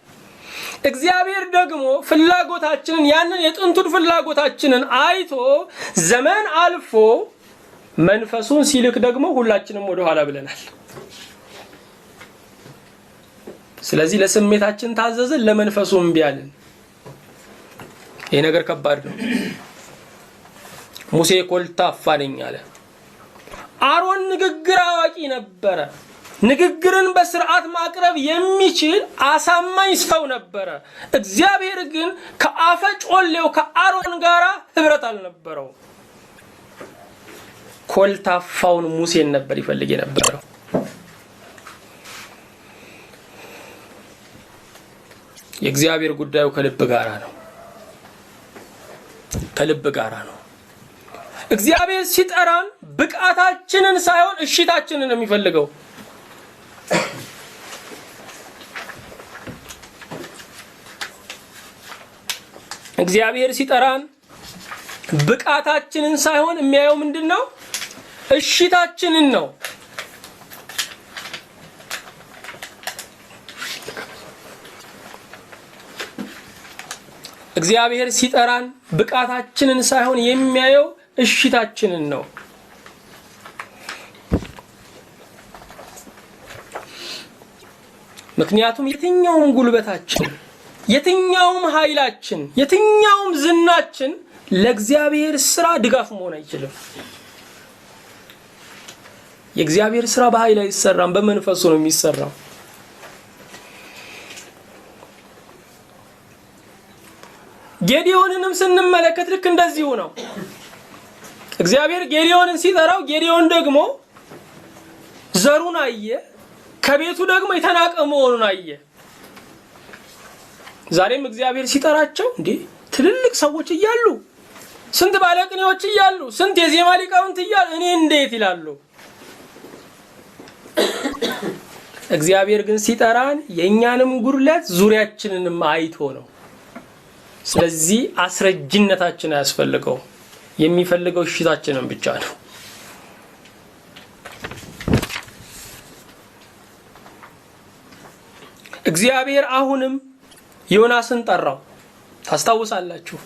እግዚአብሔር ደግሞ ፍላጎታችንን ያንን የጥንቱን ፍላጎታችንን አይቶ ዘመን አልፎ መንፈሱን ሲልክ ደግሞ ሁላችንም ወደ ኋላ ብለናል። ስለዚህ ለስሜታችን ታዘዝን፣ ለመንፈሱ እምቢ አልን። ይሄ ነገር ከባድ ነው። ሙሴ ኮልታፋ ነኝ አለ። አሮን ንግግር አዋቂ ነበረ። ንግግርን በስርዓት ማቅረብ የሚችል አሳማኝ ሰው ነበረ። እግዚአብሔር ግን ከአፈ ጮሌው ከአሮን ጋራ ህብረት አልነበረው። ኮልታፋውን ሙሴን ነበር ይፈልግ የነበረው። የእግዚአብሔር ጉዳዩ ከልብ ጋራ ነው፣ ከልብ ጋራ ነው። እግዚአብሔር ሲጠራን ብቃታችንን ሳይሆን እሽታችንን ነው የሚፈልገው። እግዚአብሔር ሲጠራን ብቃታችንን ሳይሆን የሚያየው ምንድነው? እሽታችንን ነው። እግዚአብሔር ሲጠራን ብቃታችንን ሳይሆን የሚያየው እሽታችንን ነው። ምክንያቱም የትኛውም ጉልበታችን፣ የትኛውም ኃይላችን፣ የትኛውም ዝናችን ለእግዚአብሔር ስራ ድጋፍ መሆን አይችልም። የእግዚአብሔር ስራ በኃይል አይሰራም፣ በመንፈሱ ነው የሚሰራው። ጌዲዮንንም ስንመለከት ልክ እንደዚሁ ነው። እግዚአብሔር ጌዲዮንን ሲጠራው ጌዲዮን ደግሞ ዘሩን አየ፣ ከቤቱ ደግሞ የተናቀ መሆኑን አየ። ዛሬም እግዚአብሔር ሲጠራቸው እንዴ ትልልቅ ሰዎች እያሉ፣ ስንት ባለቅኔዎች እያሉ፣ ስንት የዜማ ሊቃውንት እያሉ እኔ እንዴት ይላሉ። እግዚአብሔር ግን ሲጠራን የኛንም ጉድለት ዙሪያችንንም አይቶ ነው። ስለዚህ አስረጅነታችን አያስፈልገው፣ የሚፈልገው እሽታችንን ብቻ ነው። እግዚአብሔር አሁንም ዮናስን ጠራው። ታስታውሳላችሁ?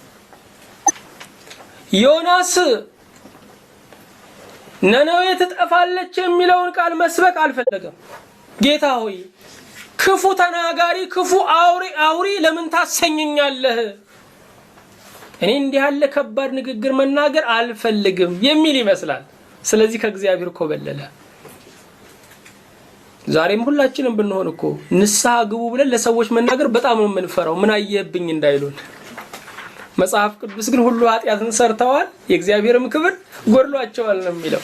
ዮናስ ነነዌ ትጠፋለች የሚለውን ቃል መስበክ አልፈለገም። ጌታ ሆይ ክፉ ተናጋሪ ክፉ አውሪ ለምን ታሰኘኛለህ? እኔ እንዲህ ያለ ከባድ ንግግር መናገር አልፈልግም የሚል ይመስላል። ስለዚህ ከእግዚአብሔር ኮበለለ። ዛሬም ሁላችንም ብንሆን እኮ ንስሐ ግቡ ብለን ለሰዎች መናገር በጣም ነው የምንፈራው፣ ምን አየብኝ እንዳይሉን። መጽሐፍ ቅዱስ ግን ሁሉ ኃጢአትን ሰርተዋል የእግዚአብሔርም ክብር ጎድሏቸዋል ነው የሚለው።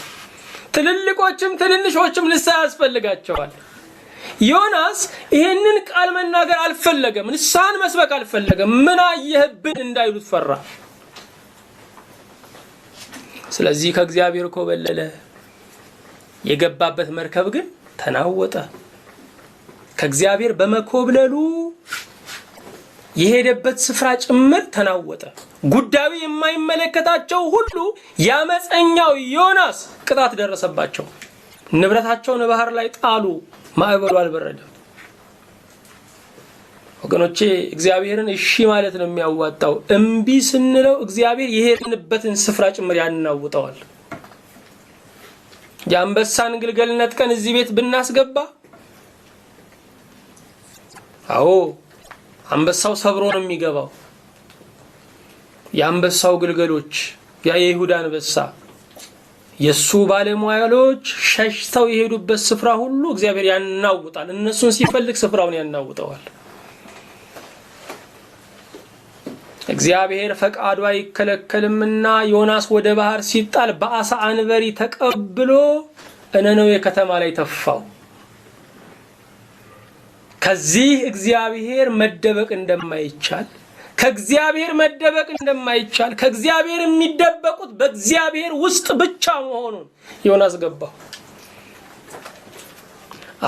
ትልልቆችም ትንንሾችም ንስሐ ያስፈልጋቸዋል። ዮናስ ይሄንን ቃል መናገር አልፈለገም፣ ንስሐን መስበክ አልፈለገም። ምን አየህብን እንዳይሉት ፈራ። ስለዚህ ከእግዚአብሔር ኮበለለ። የገባበት መርከብ ግን ተናወጠ። ከእግዚአብሔር በመኮብለሉ የሄደበት ስፍራ ጭምር ተናወጠ። ጉዳዩ የማይመለከታቸው ሁሉ ያመፀኛው ዮናስ ቅጣት ደረሰባቸው። ንብረታቸውን ባህር ላይ ጣሉ። ማዕበሉ አልበረደም። ወገኖቼ እግዚአብሔርን እሺ ማለት ነው የሚያዋጣው። እምቢ ስንለው እግዚአብሔር የሄድንበትን ስፍራ ጭምር ያናውጠዋል። የአንበሳን ግልገል ነጥቀን እዚህ ቤት ብናስገባ አዎ አንበሳው ሰብሮ ነው የሚገባው። የአንበሳው ግልገሎች የይሁዳ አንበሳ የሱ ባለሟሎች ሸሽተው የሄዱበት ስፍራ ሁሉ እግዚአብሔር ያናውጣል። እነሱን ሲፈልግ ስፍራውን ያናውጠዋል። እግዚአብሔር ፈቃዱ አይከለከልምና ዮናስ ወደ ባህር ሲጣል በአሳ አንበሪ ተቀብሎ እነነዌ ከተማ ላይ ተፋው። ከዚህ እግዚአብሔር መደበቅ እንደማይቻል ከእግዚአብሔር መደበቅ እንደማይቻል ከእግዚአብሔር የሚደበቁት በእግዚአብሔር ውስጥ ብቻ መሆኑን ዮናስ ገባው።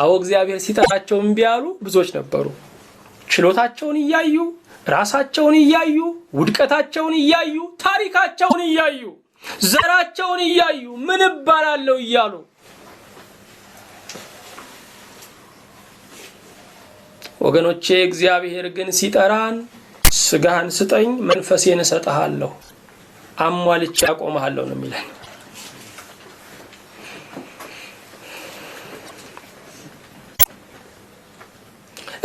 አዎ እግዚአብሔር ሲጠራቸው እምቢ ያሉ ብዙዎች ነበሩ። ችሎታቸውን እያዩ ራሳቸውን እያዩ ውድቀታቸውን እያዩ ታሪካቸውን እያዩ ዘራቸውን እያዩ ምን እባላለሁ እያሉ ወገኖቼ እግዚአብሔር ግን ሲጠራን ስጋህን ስጠኝ መንፈሴን እሰጥሃለሁ አሟልቼ አቆምሃለሁ ነው የሚለን።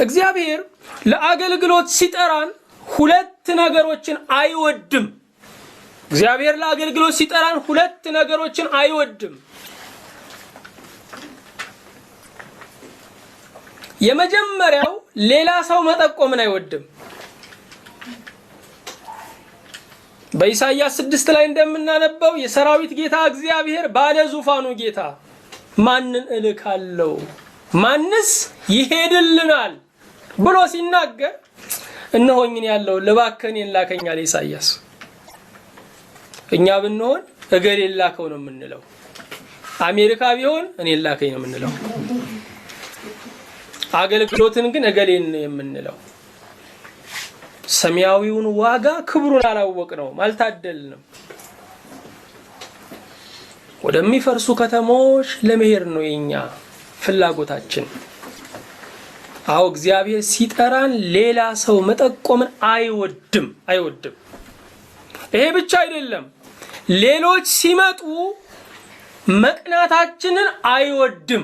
እግዚአብሔር ለአገልግሎት ሲጠራን ሁለት ነገሮችን አይወድም። እግዚአብሔር ለአገልግሎት ሲጠራን ሁለት ነገሮችን አይወድም። የመጀመሪያው ሌላ ሰው መጠቆምን አይወድም። በኢሳይያስ 6 ላይ እንደምናነበው የሰራዊት ጌታ እግዚአብሔር ባለ ዙፋኑ ጌታ ማንን እልካለሁ ማንስ ይሄድልናል ብሎ ሲናገር እነሆኝን ያለው ለባከኔን ላከኛል ኢሳይያስ። እኛ ብንሆን እገሌ ላከው ነው የምንለው። አሜሪካ ቢሆን እኔ ላከኝ ነው የምንለው። አገልግሎትን ግን እገሌን ነው የምንለው። ሰማያዊውን ዋጋ ክብሩን አላወቅነውም፣ አልታደልንም። ወደሚፈርሱ ከተሞች ለመሄድ ነው የኛ ፍላጎታችን። አዎ እግዚአብሔር ሲጠራን ሌላ ሰው መጠቆምን አይወድም። ይሄ ብቻ አይደለም፣ ሌሎች ሲመጡ መቅናታችንን አይወድም።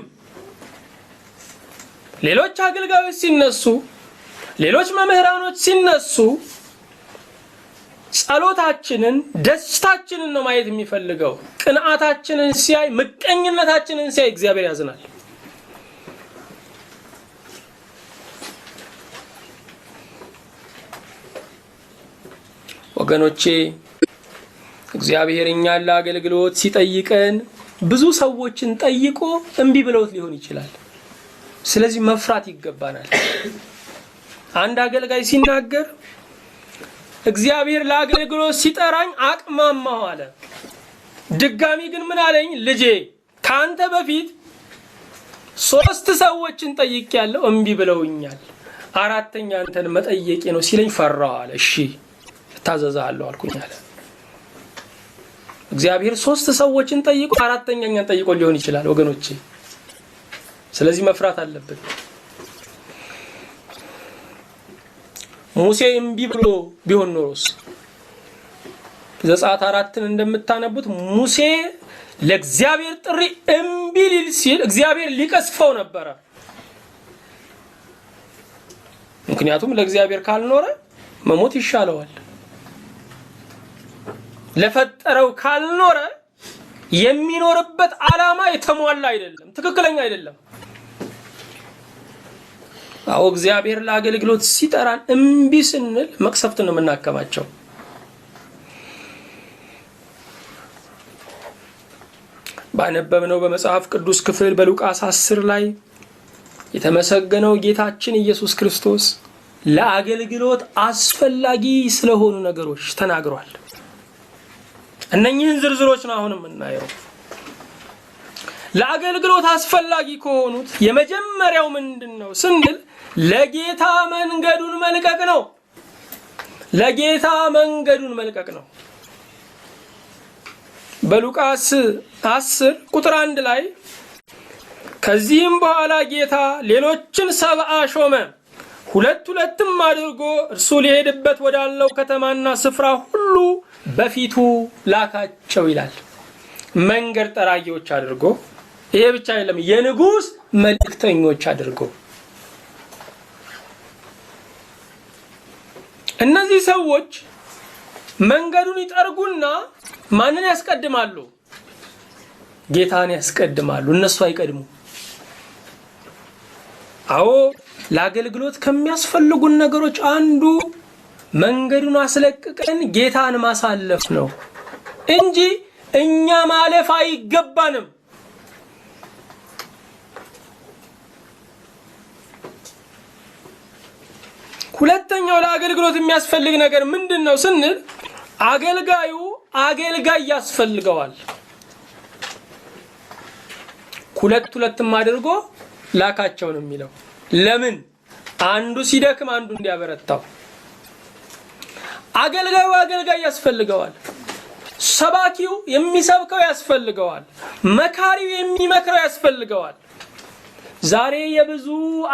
ሌሎች አገልጋዮች ሲነሱ፣ ሌሎች መምህራኖች ሲነሱ ጸሎታችንን ደስታችንን ነው ማየት የሚፈልገው። ቅንዓታችንን ሲያይ ምቀኝነታችንን ሲያይ እግዚአብሔር ያዝናል። ወገኖቼ እግዚአብሔር እኛን ለአገልግሎት ሲጠይቀን ብዙ ሰዎችን ጠይቆ እምቢ ብለውት ሊሆን ይችላል። ስለዚህ መፍራት ይገባናል። አንድ አገልጋይ ሲናገር እግዚአብሔር ለአገልግሎት ሲጠራኝ አቅማማው አለ። ድጋሚ ግን ምን አለኝ? ልጄ ካንተ በፊት 3 ሰዎችን ጠይቄያለሁ እምቢ ብለውኛል፣ አራተኛ አንተን መጠየቄ ነው ሲለኝ ፈራሁ አለ። እሺ ታዘዛለሁ አልኩኝ አለ። እግዚአብሔር 3 ሰዎችን ጠይቆ አራተኛኛን ጠይቆ ሊሆን ይችላል ወገኖቼ። ስለዚህ መፍራት አለብን። ሙሴ እምቢ ብሎ ቢሆን ኖሮስ ዘጸአት 4ን እንደምታነቡት ሙሴ ለእግዚአብሔር ጥሪ እምቢ ሊል ሲል እግዚአብሔር ሊቀስፈው ነበር። ምክንያቱም ለእግዚአብሔር ካልኖረ መሞት ይሻለዋል። ለፈጠረው ካልኖረ የሚኖርበት ዓላማ የተሟላ አይደለም፣ ትክክለኛ አይደለም። አዎ እግዚአብሔር ለአገልግሎት ሲጠራን እምቢ ስንል መቅሰፍት ነው የምናከማቸው። ባነበብነው በመጽሐፍ ቅዱስ ክፍል በሉቃስ 10 ላይ የተመሰገነው ጌታችን ኢየሱስ ክርስቶስ ለአገልግሎት አስፈላጊ ስለሆኑ ነገሮች ተናግሯል። እነኚህን ዝርዝሮች ነው አሁን የምናየው። ለአገልግሎት አስፈላጊ ከሆኑት የመጀመሪያው ምንድነው ስንል ለጌታ መንገዱን መልቀቅ ነው። ለጌታ መንገዱን መልቀቅ ነው። በሉቃስ 10 ቁጥር 1 ላይ ከዚህም በኋላ ጌታ ሌሎችን 70 ሾመ፣ ሁለት ሁለትም አድርጎ እርሱ ሊሄድበት ወዳለው ከተማና ስፍራ ሁሉ በፊቱ ላካቸው ይላል። መንገድ ጠራጊዎች አድርጎ፣ ይሄ ብቻ አይደለም፣ የንጉስ መልእክተኞች አድርጎ። እነዚህ ሰዎች መንገዱን ይጠርጉና ማንን ያስቀድማሉ? ጌታን ያስቀድማሉ። እነሱ አይቀድሙ። አዎ ለአገልግሎት ከሚያስፈልጉን ነገሮች አንዱ መንገዱን አስለቅቀን ጌታን ማሳለፍ ነው እንጂ እኛ ማለፍ አይገባንም። ሁለተኛው ለአገልግሎት የሚያስፈልግ ነገር ምንድነው ስንል አገልጋዩ አገልጋይ ያስፈልገዋል። ሁለት ሁለትም አድርጎ ላካቸው ነው የሚለው። ለምን? አንዱ ሲደክም አንዱ እንዲያበረታው። አገልጋዩ አገልጋይ ያስፈልገዋል። ሰባኪው የሚሰብከው ያስፈልገዋል። መካሪው የሚመክረው ያስፈልገዋል። ዛሬ የብዙ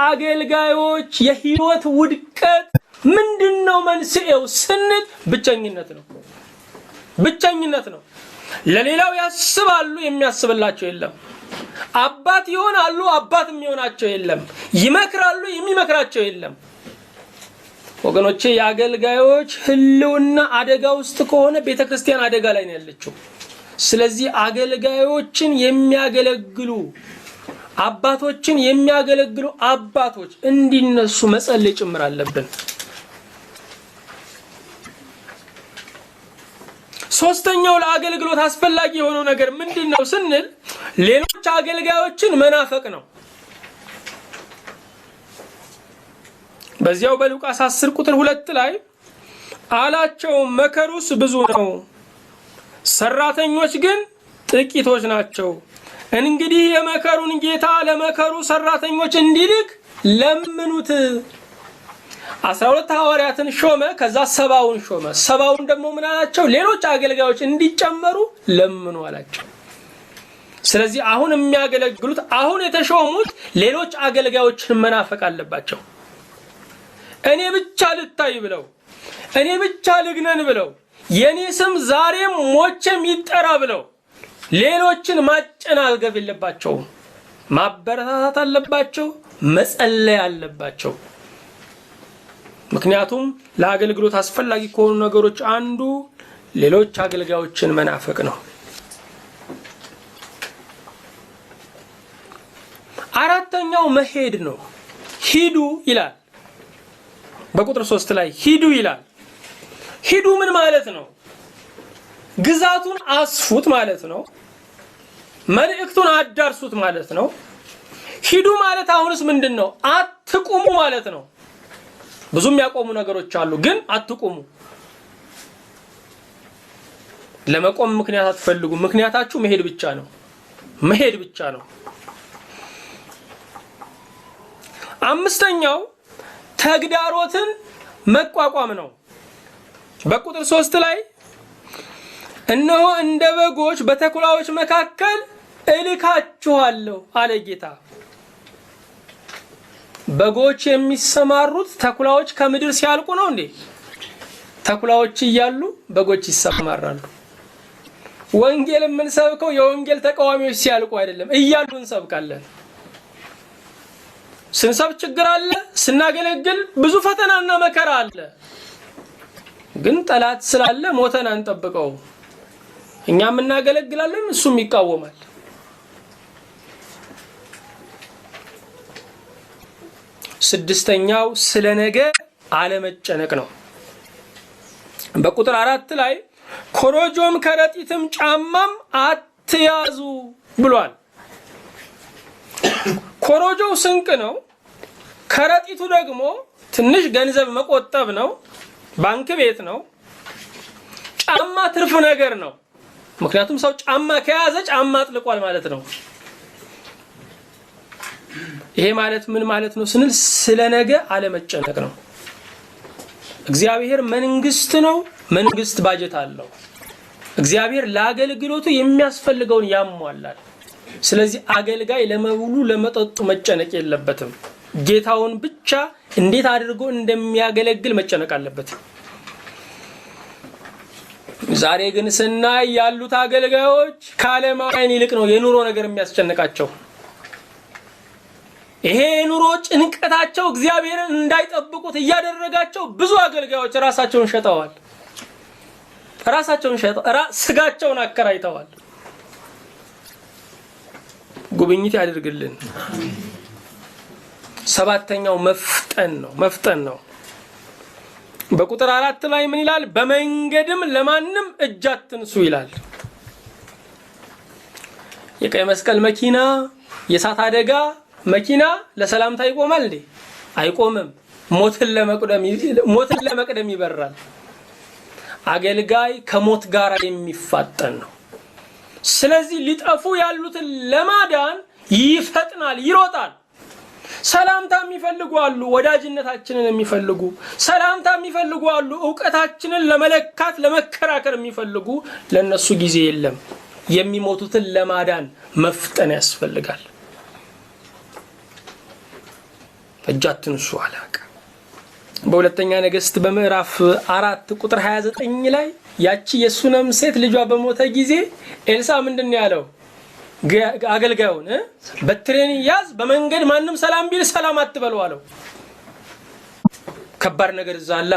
አገልጋዮች የህይወት ውድቀት ምንድነው መንስኤው ስንል ብቸኝነት ነው። ብቸኝነት ነው። ለሌላው ያስባሉ፣ የሚያስብላቸው የለም። አባት ይሆናሉ፣ አባት የሚሆናቸው የለም። ይመክራሉ፣ የሚመክራቸው የለም። ወገኖቼ የአገልጋዮች ህልውና አደጋ ውስጥ ከሆነ ቤተክርስቲያን አደጋ ላይ ነው ያለችው። ስለዚህ አገልጋዮችን የሚያገለግሉ አባቶችን የሚያገለግሉ አባቶች እንዲነሱ መጸለይ ጭምር አለብን። ሶስተኛው ለአገልግሎት አስፈላጊ የሆነው ነገር ምንድነው ስንል ሌሎች አገልጋዮችን መናፈቅ ነው። በዚያው በሉቃስ 10 ቁጥር 2 ላይ አላቸው፣ መከሩስ ብዙ ነው፣ ሰራተኞች ግን ጥቂቶች ናቸው። እንግዲህ የመከሩን ጌታ ለመከሩ ሰራተኞች እንዲልክ ለምኑት። 12 ሐዋርያትን ሾመ፣ ከዛ 70ውን ሾመ። 70ውን ደግሞ ምን አላቸው? ሌሎች አገልጋዮች እንዲጨመሩ ለምኑ አላቸው። ስለዚህ አሁን የሚያገለግሉት አሁን የተሾሙት ሌሎች አገልጋዮችን መናፈቅ አለባቸው። እኔ ብቻ ልታይ ብለው፣ እኔ ብቻ ልግነን ብለው፣ የኔ ስም ዛሬም ሞቼም ይጠራ ብለው ሌሎችን ማጨናገፍ የለባቸውም። ማበረታታት አለባቸው፣ መጸለይ አለባቸው። ምክንያቱም ለአገልግሎት አስፈላጊ ከሆኑ ነገሮች አንዱ ሌሎች አገልጋዮችን መናፈቅ ነው። አራተኛው መሄድ ነው። ሂዱ ይላል። በቁጥር 3 ላይ ሂዱ ይላል። ሂዱ ምን ማለት ነው? ግዛቱን አስፉት ማለት ነው። መልእክቱን አዳርሱት ማለት ነው። ሂዱ ማለት አሁንስ ምንድነው? አትቁሙ ማለት ነው። ብዙም ያቆሙ ነገሮች አሉ፣ ግን አትቁሙ። ለመቆም ምክንያት አትፈልጉ። ምክንያታችሁ መሄድ ብቻ ነው። መሄድ ብቻ ነው። አምስተኛው ተግዳሮትን መቋቋም ነው። በቁጥር 3 ላይ እነሆ እንደ በጎች በተኩላዎች መካከል እልካችኋለሁ አለ ጌታ። በጎች የሚሰማሩት ተኩላዎች ከምድር ሲያልቁ ነው እንዴ? ተኩላዎች እያሉ በጎች ይሰማራሉ። ወንጌል የምንሰብከው የወንጌል ተቃዋሚዎች ሲያልቁ አይደለም፣ እያሉ እንሰብካለን። ስንሰብክ ችግር አለ፣ ስናገለግል ብዙ ፈተናና መከራ አለ። ግን ጠላት ስላለ ሞተን አንጠብቀው። እኛም እናገለግላለን፣ እሱም ይቃወማል። ስድስተኛው ስለ ነገ አለመጨነቅ ነው። በቁጥር 4 ላይ ኮረጆም ከረጢትም ጫማም አትያዙ ብሏል። ኮረጆው ስንቅ ነው። ከረጢቱ ደግሞ ትንሽ ገንዘብ መቆጠብ ነው። ባንክ ቤት ነው። ጫማ ትርፍ ነገር ነው። ምክንያቱም ሰው ጫማ ከያዘ ጫማ አጥልቋል ማለት ነው። ይሄ ማለት ምን ማለት ነው ስንል ስለ ነገ አለመጨነቅ ነው። እግዚአብሔር መንግስት ነው። መንግስት ባጀት አለው። እግዚአብሔር ለአገልግሎቱ የሚያስፈልገውን ያሟላል። ስለዚህ አገልጋይ ለመብሉ ለመጠጡ መጨነቅ የለበትም። ጌታውን ብቻ እንዴት አድርጎ እንደሚያገለግል መጨነቅ አለበት። ዛሬ ግን ስናይ ያሉት አገልጋዮች ከዓለማውያን ይልቅ ነው የኑሮ ነገር የሚያስጨንቃቸው። ይሄ ኑሮ ጭንቀታቸው እግዚአብሔርን እንዳይጠብቁት እያደረጋቸው ብዙ አገልጋዮች ራሳቸውን ሸጠዋል። ስጋቸውን አከራይተዋል። ጉብኝት ያድርግልን። ሰባተኛው መፍጠን ነው። በቁጥር 4 ላይ ምን ይላል? በመንገድም ለማንም እጅ አትንሱ ይላል። የቀይ መስቀል መኪና፣ የእሳት አደጋ መኪና ለሰላምታ ይቆማል እንዴ? አይቆምም። ሞትን ለመቅደም ይበራል። አገልጋይ ከሞት ጋር የሚፋጠን ነው። ስለዚህ ሊጠፉ ያሉትን ለማዳን ይፈጥናል፣ ይሮጣል። ሰላምታ የሚፈልጉ አሉ፣ ወዳጅነታችንን የሚፈልጉ ሰላምታ የሚፈልጉ አሉ፣ ዕውቀታችንን ለመለካት ለመከራከር የሚፈልጉ። ለነሱ ጊዜ የለም። የሚሞቱትን ለማዳን መፍጠን ያስፈልጋል። እጅ አትንሱ አለ። በሁለተኛ ነገሥት በምዕራፍ 4 ቁጥር 29 ላይ ያቺ የሱነም ሴት ልጇ በሞተ ጊዜ ኤልሳ ምንድነው ያለው? አገልጋዩን በትሬን ያዝ፣ በመንገድ ማንም ሰላም ቢል ሰላም አትበለው አለው። ከባድ ነገር ዛላ።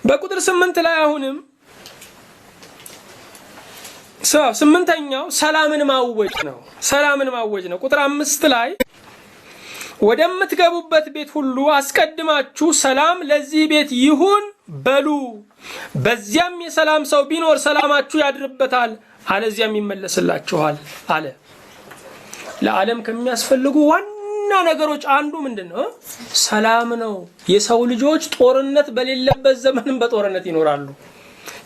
በቁጥር 8 ላይ አሁንም ስምንተኛው ሰላምን ማወጅ ነው። ቁጥር 5 ላይ ወደምትገቡበት ቤት ሁሉ አስቀድማችሁ ሰላም ለዚህ ቤት ይሁን በሉ፣ በዚያም የሰላም ሰው ቢኖር ሰላማችሁ ያድርበታል፣ አለዚያም ይመለስላችኋል አለ። ለዓለም ከሚያስፈልጉ ዋና ነገሮች አንዱ ምንድነው? ሰላም ነው። የሰው ልጆች ጦርነት በሌለበት ዘመንም በጦርነት ይኖራሉ።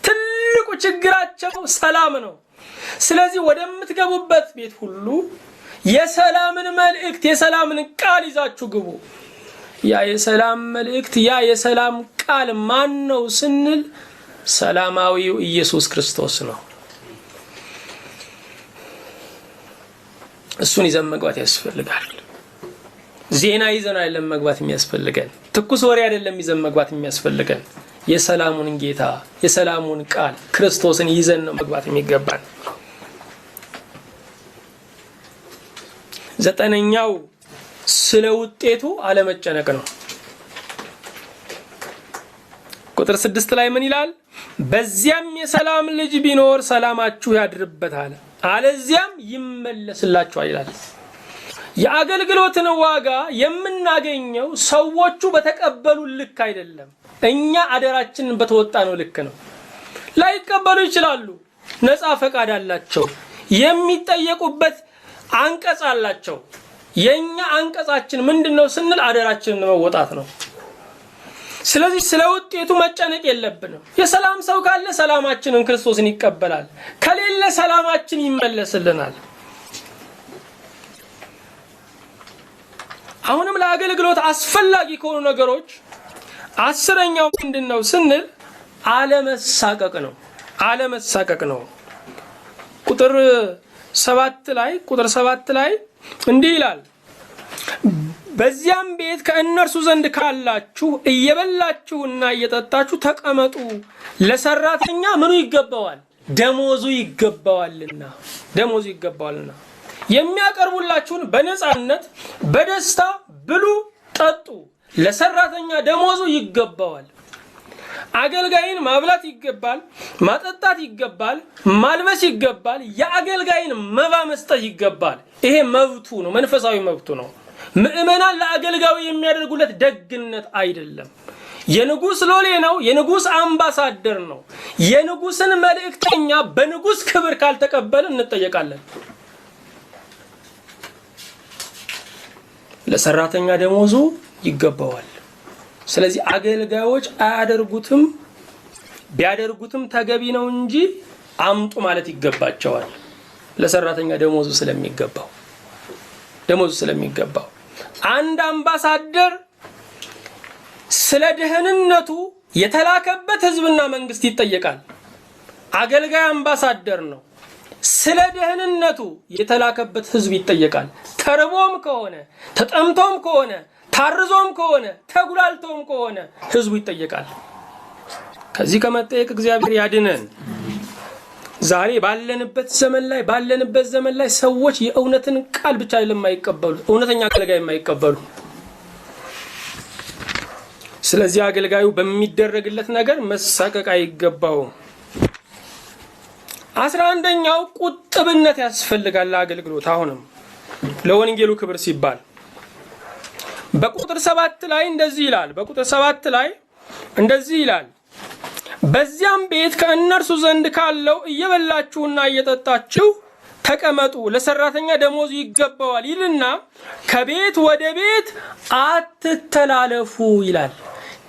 ትልቁ ችግራቸው ሰላም ነው። ስለዚህ ወደምትገቡበት ቤት ሁሉ የሰላምን መልእክት የሰላምን ቃል ይዛችሁ ግቡ። ያ የሰላም መልእክት ያ የሰላም ቃል ማን ነው ስንል ሰላማዊው ኢየሱስ ክርስቶስ ነው። እሱን ይዘን መግባት ያስፈልጋል። ዜና ይዘን አይደለም መግባት የሚያስፈልገን፣ ትኩስ ወሬ አይደለም ይዘን መግባት የሚያስፈልገን። የሰላሙን ጌታ የሰላሙን ቃል ክርስቶስን ይዘን ነው መግባት የሚገባን። ዘጠነኛው ስለ ውጤቱ አለመጨነቅ ነው። ቁጥር 6 ላይ ምን ይላል? በዚያም የሰላም ልጅ ቢኖር ሰላማችሁ ያድርበታል፣ አለዚያም ይመለስላችኋል ይላል። የአገልግሎትን ዋጋ የምናገኘው ሰዎቹ በተቀበሉ ልክ አይደለም፣ እኛ አደራችንን በተወጣነው ልክ ነው። ላይቀበሉ ይችላሉ። ነፃ ፈቃድ አላቸው። የሚጠየቁበት አንቀጽ አላቸው። የኛ አንቀጻችን ምንድነው ስንል አደራችንን መወጣት ነው። ስለዚህ ስለ ውጤቱ መጨነቅ የለብንም። የሰላም ሰው ካለ ሰላማችንን ክርስቶስን ይቀበላል፣ ከሌለ ሰላማችን ይመለስልናል። አሁንም ለአገልግሎት አስፈላጊ ከሆኑ ነገሮች 10ኛው ምንድነው ስንል አለመሳቀቅ ነው። ቁጥር 7 ላይ እንዲህ ይላል፣ በዚያም ቤት ከእነርሱ ዘንድ ካላችሁ እየበላችሁና እየጠጣችሁ ተቀመጡ፣ ለሰራተኛ ምኑ ይገባዋል? ደሞዙ ይገባዋልና። የሚያቀርቡላችሁን በነፃነት በደስታ ብሉ ጠጡ። ለሰራተኛ ደሞዙ ይገባዋል። አገልጋይን ማብላት ይገባል፣ ማጠጣት ይገባል፣ ማልበስ ይገባል፣ የአገልጋይን መባ መስጠት ይገባል። ይሄ መብቱ ነው፣ መንፈሳዊ መብቱ ነው። ምእመናን ለአገልጋዩ የሚያደርጉለት ደግነት አይደለም። የንጉስ ሎሌ ነው፣ የንጉስ አምባሳደር ነው። የንጉስን መልእክተኛ በንጉስ ክብር ካልተቀበልን እንጠየቃለን። ለሰራተኛ ደሞዙ ይገባዋል። ስለዚህ አገልጋዮች አያደርጉትም፣ ቢያደርጉትም ተገቢ ነው እንጂ አምጡ ማለት ይገባቸዋል። ለሰራተኛ ደሞዙ ስለሚገባው አንድ አምባሳደር ስለ ደህንነቱ የተላከበት ህዝብና መንግስት ይጠየቃል። አገልጋይ አምባሳደር ነው። ስለ ደህንነቱ የተላከበት ህዝብ ይጠየቃል። ተርቦም ከሆነ ተጠምቶም ከሆነ ታርዞም ከሆነ ተጉላልቶም ከሆነ ህዝቡ ይጠየቃል። ከዚህ ከመጠየቅ እግዚአብሔር ያድነን። ዛሬ ባለንበት ዘመን ላይ ሰዎች የእውነትን ቃል ብቻ የማይቀበሉ እውነተኛ አገልጋይ የማይቀበሉ። ስለዚህ አገልጋዩ በሚደረግለት ነገር መሳቀቅ አይገባውም። 11ኛው ቁጥብነት ያስፈልጋል ለአገልግሎት። አሁንም ለወንጌሉ ክብር ሲባል በቁጥር 7 ላይ እንደዚህ ይላል፣ በዚያም ቤት ከእነርሱ ዘንድ ካለው እየበላችሁና እየጠጣችሁ ተቀመጡ፣ ለሰራተኛ ደሞዙ ይገባዋል ይልና ከቤት ወደ ቤት አትተላለፉ ይላል።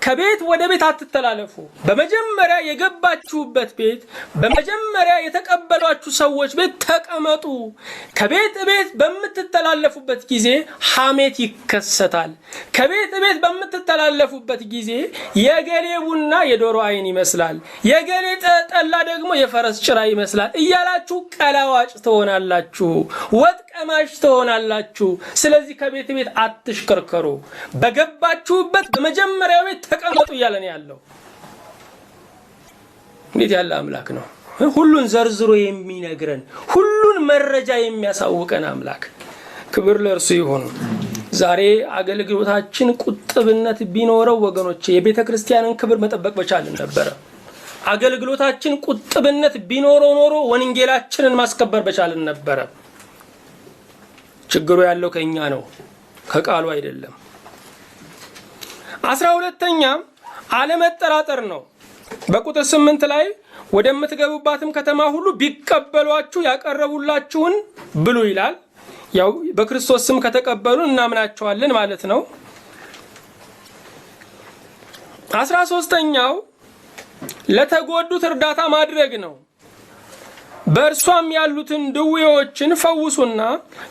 ከቤት ወደ ቤት አትተላለፉ። በመጀመሪያ የገባችሁበት ቤት፣ በመጀመሪያ የተቀበሏችሁ ሰዎች ቤት ተቀመጡ። ከቤት ቤት በምትተላለፉበት ጊዜ ሐሜት ይከሰታል። ከቤት ቤት በምትተላለፉበት ጊዜ የገሌ ቡና የዶሮ አይን ይመስላል፣ የገሌ ጠላ ደግሞ የፈረስ ጭራ ይመስላል እያላችሁ ቀላዋጭ ትሆናላችሁ፣ ወጥ ቀማሽ ትሆናላችሁ። ስለዚህ ከቤት ቤት አትሽከርከሩ፣ በገባችሁበት በመጀመሪያው ቤት ተቀመጡ እያለን ያለው እንዴት ያለ አምላክ ነው! ሁሉን ዘርዝሮ የሚነግረን፣ ሁሉን መረጃ የሚያሳውቀን አምላክ ክብር ለእርሱ ይሁን። ዛሬ አገልግሎታችን ቁጥብነት ቢኖረው ወገኖቼ የቤተ ክርስቲያንን ክብር መጠበቅ በቻልን ነበረ። አገልግሎታችን ቁጥብነት ቢኖረው ኖሮ ወንጌላችንን ማስከበር በቻልን ነበረ። ችግሩ ያለው ከኛ ነው፣ ከቃሉ አይደለም። 12ኛ አለመጠራጠር ነው። በቁጥር 8 ላይ ወደምትገቡባትም ከተማ ሁሉ ቢቀበሏችሁ ያቀረቡላችሁን ብሉ ይላል። ያው በክርስቶስ ስም ከተቀበሉ እናምናቸዋለን ማለት ነው። 13ኛው ለተጎዱት እርዳታ ማድረግ ነው። በእርሷም ያሉትን ድውዮችን ፈውሱና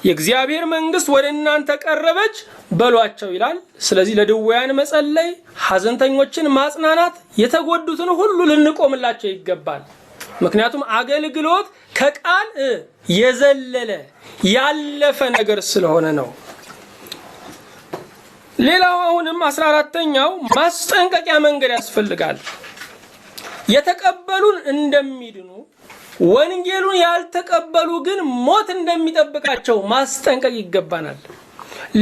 የእግዚአብሔር መንግስት ወደ እናንተ ቀረበች በሏቸው ይላል። ስለዚህ ለድውያን መጸለይ፣ ሐዘንተኞችን ማጽናናት፣ የተጎዱትን ሁሉ ልንቆምላቸው ይገባል። ምክንያቱም አገልግሎት ከቃል የዘለለ ያለፈ ነገር ስለሆነ ነው። ሌላው አሁንም 14ኛው ማስጠንቀቂያ መንገድ ያስፈልጋል። የተቀበሉን እንደሚድኑ ወንጌሉን ያልተቀበሉ ግን ሞት እንደሚጠብቃቸው ማስጠንቀቅ ይገባናል።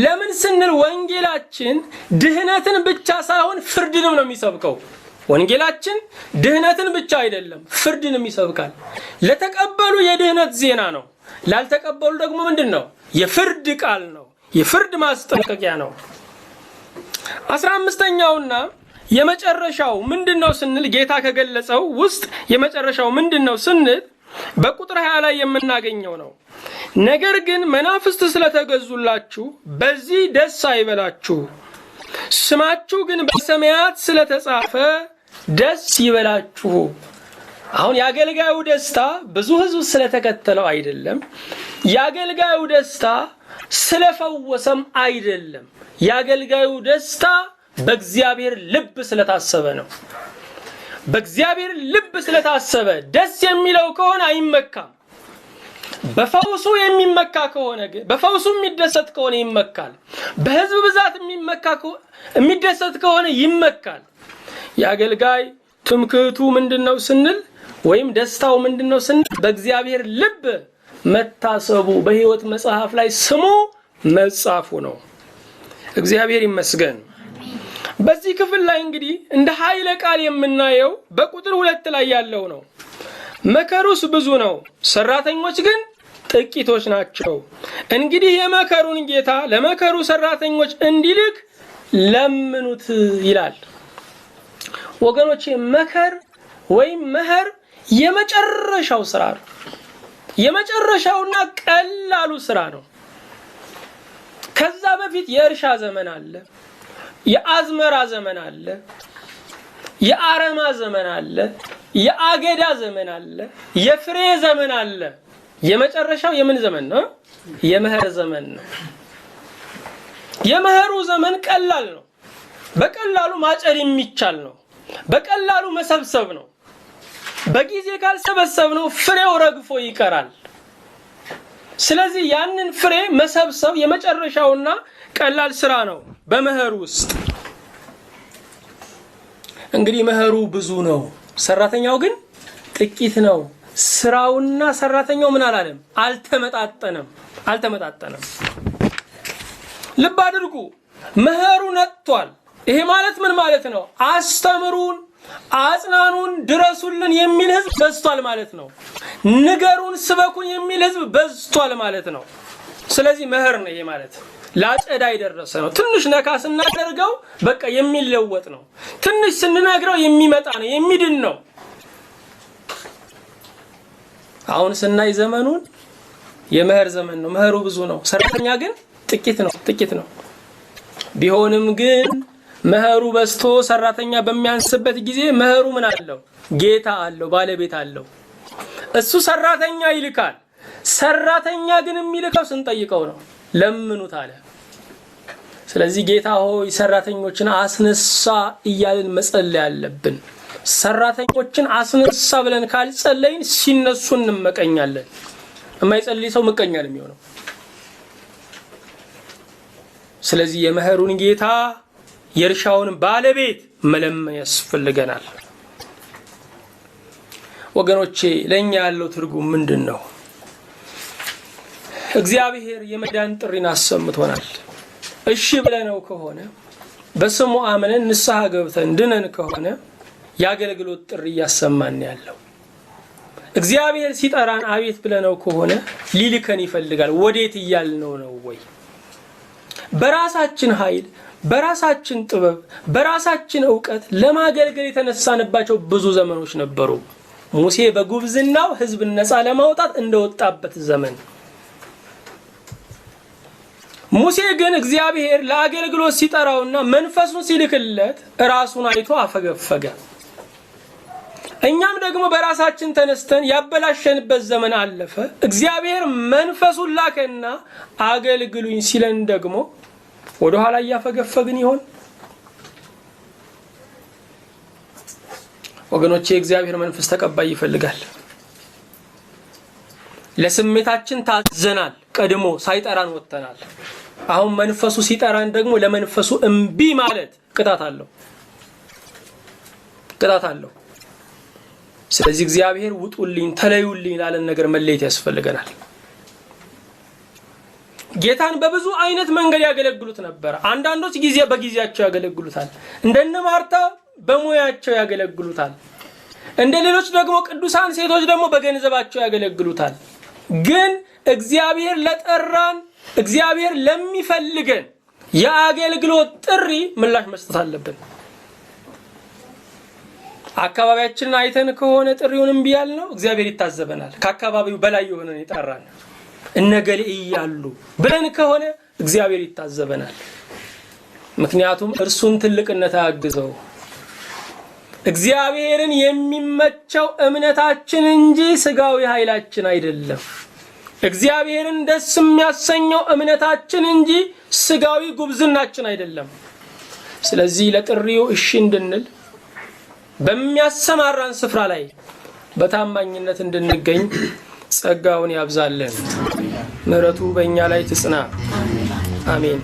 ለምን ስንል ወንጌላችን ድህነትን ብቻ ሳይሆን ፍርድንም ነው የሚሰብከው። ወንጌላችን ድህነትን ብቻ አይደለም ፍርድንም ይሰብካል። ለተቀበሉ የድህነት ዜና ነው፣ ላልተቀበሉ ደግሞ ምንድነው? የፍርድ ቃል ነው፣ የፍርድ ማስጠንቀቂያ ነው። 15ኛውና የመጨረሻው ምንድነው ስንል ጌታ ከገለጸው ውስጥ የመጨረሻው ምንድነው ስንል በቁጥር 20 ላይ የምናገኘው ነው። ነገር ግን መናፍስት ስለተገዙላችሁ በዚህ ደስ አይበላችሁ፣ ስማችሁ ግን በሰማያት ስለተጻፈ ደስ ይበላችሁ። አሁን የአገልጋዩ ደስታ ብዙ ህዝብ ስለተከተለው አይደለም። የአገልጋዩ ደስታ ስለፈወሰም አይደለም። የአገልጋዩ ደስታ በእግዚአብሔር ልብ ስለታሰበ ነው። በእግዚአብሔር ልብ ስለታሰበ ደስ የሚለው ከሆነ አይመካም። በፈውሱ የሚመካ ከሆነ ግን በፈውሱ የሚደሰት ከሆነ ይመካል። በህዝብ ብዛት የሚደሰት ከሆነ ይመካል። የአገልጋይ ትምክህቱ ምንድነው ስንል ወይም ደስታው ምንድነው ስንል በእግዚአብሔር ልብ መታሰቡ በሕይወት መጽሐፍ ላይ ስሙ መጻፉ ነው። እግዚአብሔር ይመስገን። በዚህ ክፍል ላይ እንግዲህ እንደ ኃይለ ቃል የምናየው በቁጥር 2 ላይ ያለው ነው። መከሩስ ብዙ ነው፣ ሰራተኞች ግን ጥቂቶች ናቸው። እንግዲህ የመከሩን ጌታ ለመከሩ ሰራተኞች እንዲልክ ለምኑት ይላል። ወገኖቼ መከር ወይም መኸር የመጨረሻው ስራ ነው። የመጨረሻውና ቀላሉ ስራ ነው። ከዛ በፊት የእርሻ ዘመን አለ፣ የአዝመራ ዘመን አለ፣ የአረማ ዘመን አለ፣ የአገዳ ዘመን አለ፣ የፍሬ ዘመን አለ። የመጨረሻው የምን ዘመን ነው? የመኸር ዘመን ነው። የመኸሩ ዘመን ቀላል ነው። በቀላሉ ማጨድ የሚቻል ነው። በቀላሉ መሰብሰብ ነው። በጊዜ ካልሰበሰብ ነው ፍሬው ረግፎ ይቀራል። ስለዚህ ያንን ፍሬ መሰብሰብ የመጨረሻውና ቀላል ስራ ነው በመኸሩ ውስጥ። እንግዲህ መኸሩ ብዙ ነው፣ ሰራተኛው ግን ጥቂት ነው። ስራውና ሰራተኛው ምን አላለም? አልተመጣጠነም። ልብ አድርጉ፣ መኸሩ ነጥቷል። ይሄ ማለት ምን ማለት ነው? አስተምሩን፣ አጽናኑን፣ ድረሱልን የሚል ህዝብ በዝቷል ማለት ነው። ንገሩን፣ ስበኩን የሚል ህዝብ በዝቷል ማለት ነው። ስለዚህ መኸር ነው ይሄ ማለት። ላጨዳ የደረሰ ነው። ትንሽ ነካ ስናደርገው በቃ የሚለወጥ ነው። ትንሽ ስንነግረው የሚመጣ ነው፣ የሚድን ነው። አሁን ስናይ ዘመኑን የመኸር ዘመን ነው። መኸሩ ብዙ ነው፣ ሰራተኛ ግን ጥቂት ነው። ቢሆንም ግን መኸሩ በዝቶ ሰራተኛ በሚያንስበት ጊዜ መኸሩ ምን አለው? ጌታ አለው፣ ባለቤት አለው። እሱ ሰራተኛ ይልካል። ሰራተኛ ግን የሚልከው ስንጠይቀው ነው። ለምኑት አለ። ስለዚህ ጌታ ሆይ ሰራተኞችን አስነሳ እያልን መጸለይ አለብን። ሰራተኞችን አስነሳ ብለን ካልጸለይን ሲነሱ እንመቀኛለን። የማይጸልይ ሰው ምቀኛ ነው የሚሆነው። ስለዚህ የመኸሩን ጌታ የእርሻውን ባለቤት መለመን ያስፈልገናል። ወገኖቼ ለኛ ያለው ትርጉም ምንድነው? እግዚአብሔር የመዳን ጥሪን አሰምቶናል። እሺ ብለነው ከሆነ በስሙ አምነን ንስሐ ገብተን ድነን ከሆነ ያገልግሎት ጥሪ ያሰማን ያለው። እግዚአብሔር ሲጠራን አቤት ብለነው ከሆነ ሊልከን ይፈልጋል። ወዴት እያልነው ነው ወይ? በራሳችን ኃይል፣ በራሳችን ጥበብ፣ በራሳችን ዕውቀት ለማገልገል የተነሳንባቸው ብዙ ዘመኖች ነበሩ። ሙሴ በጉብዝናው ሕዝብን ነፃ ለማውጣት እንደወጣበት ዘመን፣ ሙሴ ግን እግዚአብሔር ለአገልግሎት ሲጠራውና መንፈሱን ሲልክለት ራሱን አይቶ አፈገፈገ። እኛም ደግሞ በራሳችን ተነስተን ያበላሸንበት ዘመን አለፈ። እግዚአብሔር መንፈሱን ላከና አገልግሉኝ ሲለን ደግሞ ወደ ኋላ ያፈገፈግን ይሆን? ወገኖቼ እግዚአብሔር መንፈስ ተቀባይ ይፈልጋል። ለስሜታችን ታዘናል። ቀድሞ ሳይጠራን ወጥተናል። አሁን መንፈሱ ሲጠራን ደግሞ ለመንፈሱ እምቢ ማለት ቅጣት አለው። ስለዚህ እግዚአብሔር ውጡልኝ፣ ተለዩልኝ ላለን ነገር መለየት ያስፈልገናል። ጌታን በብዙ አይነት መንገድ ያገለግሉት ነበር። አንዳንዶች ጊዜ በጊዜያቸው ያገለግሉታል። እንደነ ማርታ በሙያቸው ያገለግሉታል። እንደ ሌሎች ደግሞ ቅዱሳን ሴቶች ደግሞ በገንዘባቸው ያገለግሉታል። ግን እግዚአብሔር ለጠራን፣ እግዚአብሔር ለሚፈልገን የአገልግሎት ጥሪ ምላሽ መስጠት አለብን። አካባቢያችንን አይተን ከሆነ ጥሪውን እምቢ ያልነው እግዚአብሔር ይታዘበናል። ከአካባቢው በላይ የሆነን ይጠራል። እነገሌ እያሉ ብለን ከሆነ እግዚአብሔር ይታዘበናል። ምክንያቱም እርሱን ትልቅነት አያግዘው። እግዚአብሔርን የሚመቸው እምነታችን እንጂ ስጋዊ ኃይላችን አይደለም። እግዚአብሔርን ደስ የሚያሰኘው እምነታችን እንጂ ስጋዊ ጉብዝናችን አይደለም። ስለዚህ ለጥሪው እሺ እንድንል በሚያሰማራን ስፍራ ላይ በታማኝነት እንድንገኝ ጸጋውን ያብዛልን። ምሕረቱ በእኛ ላይ ትጽና። አሜን።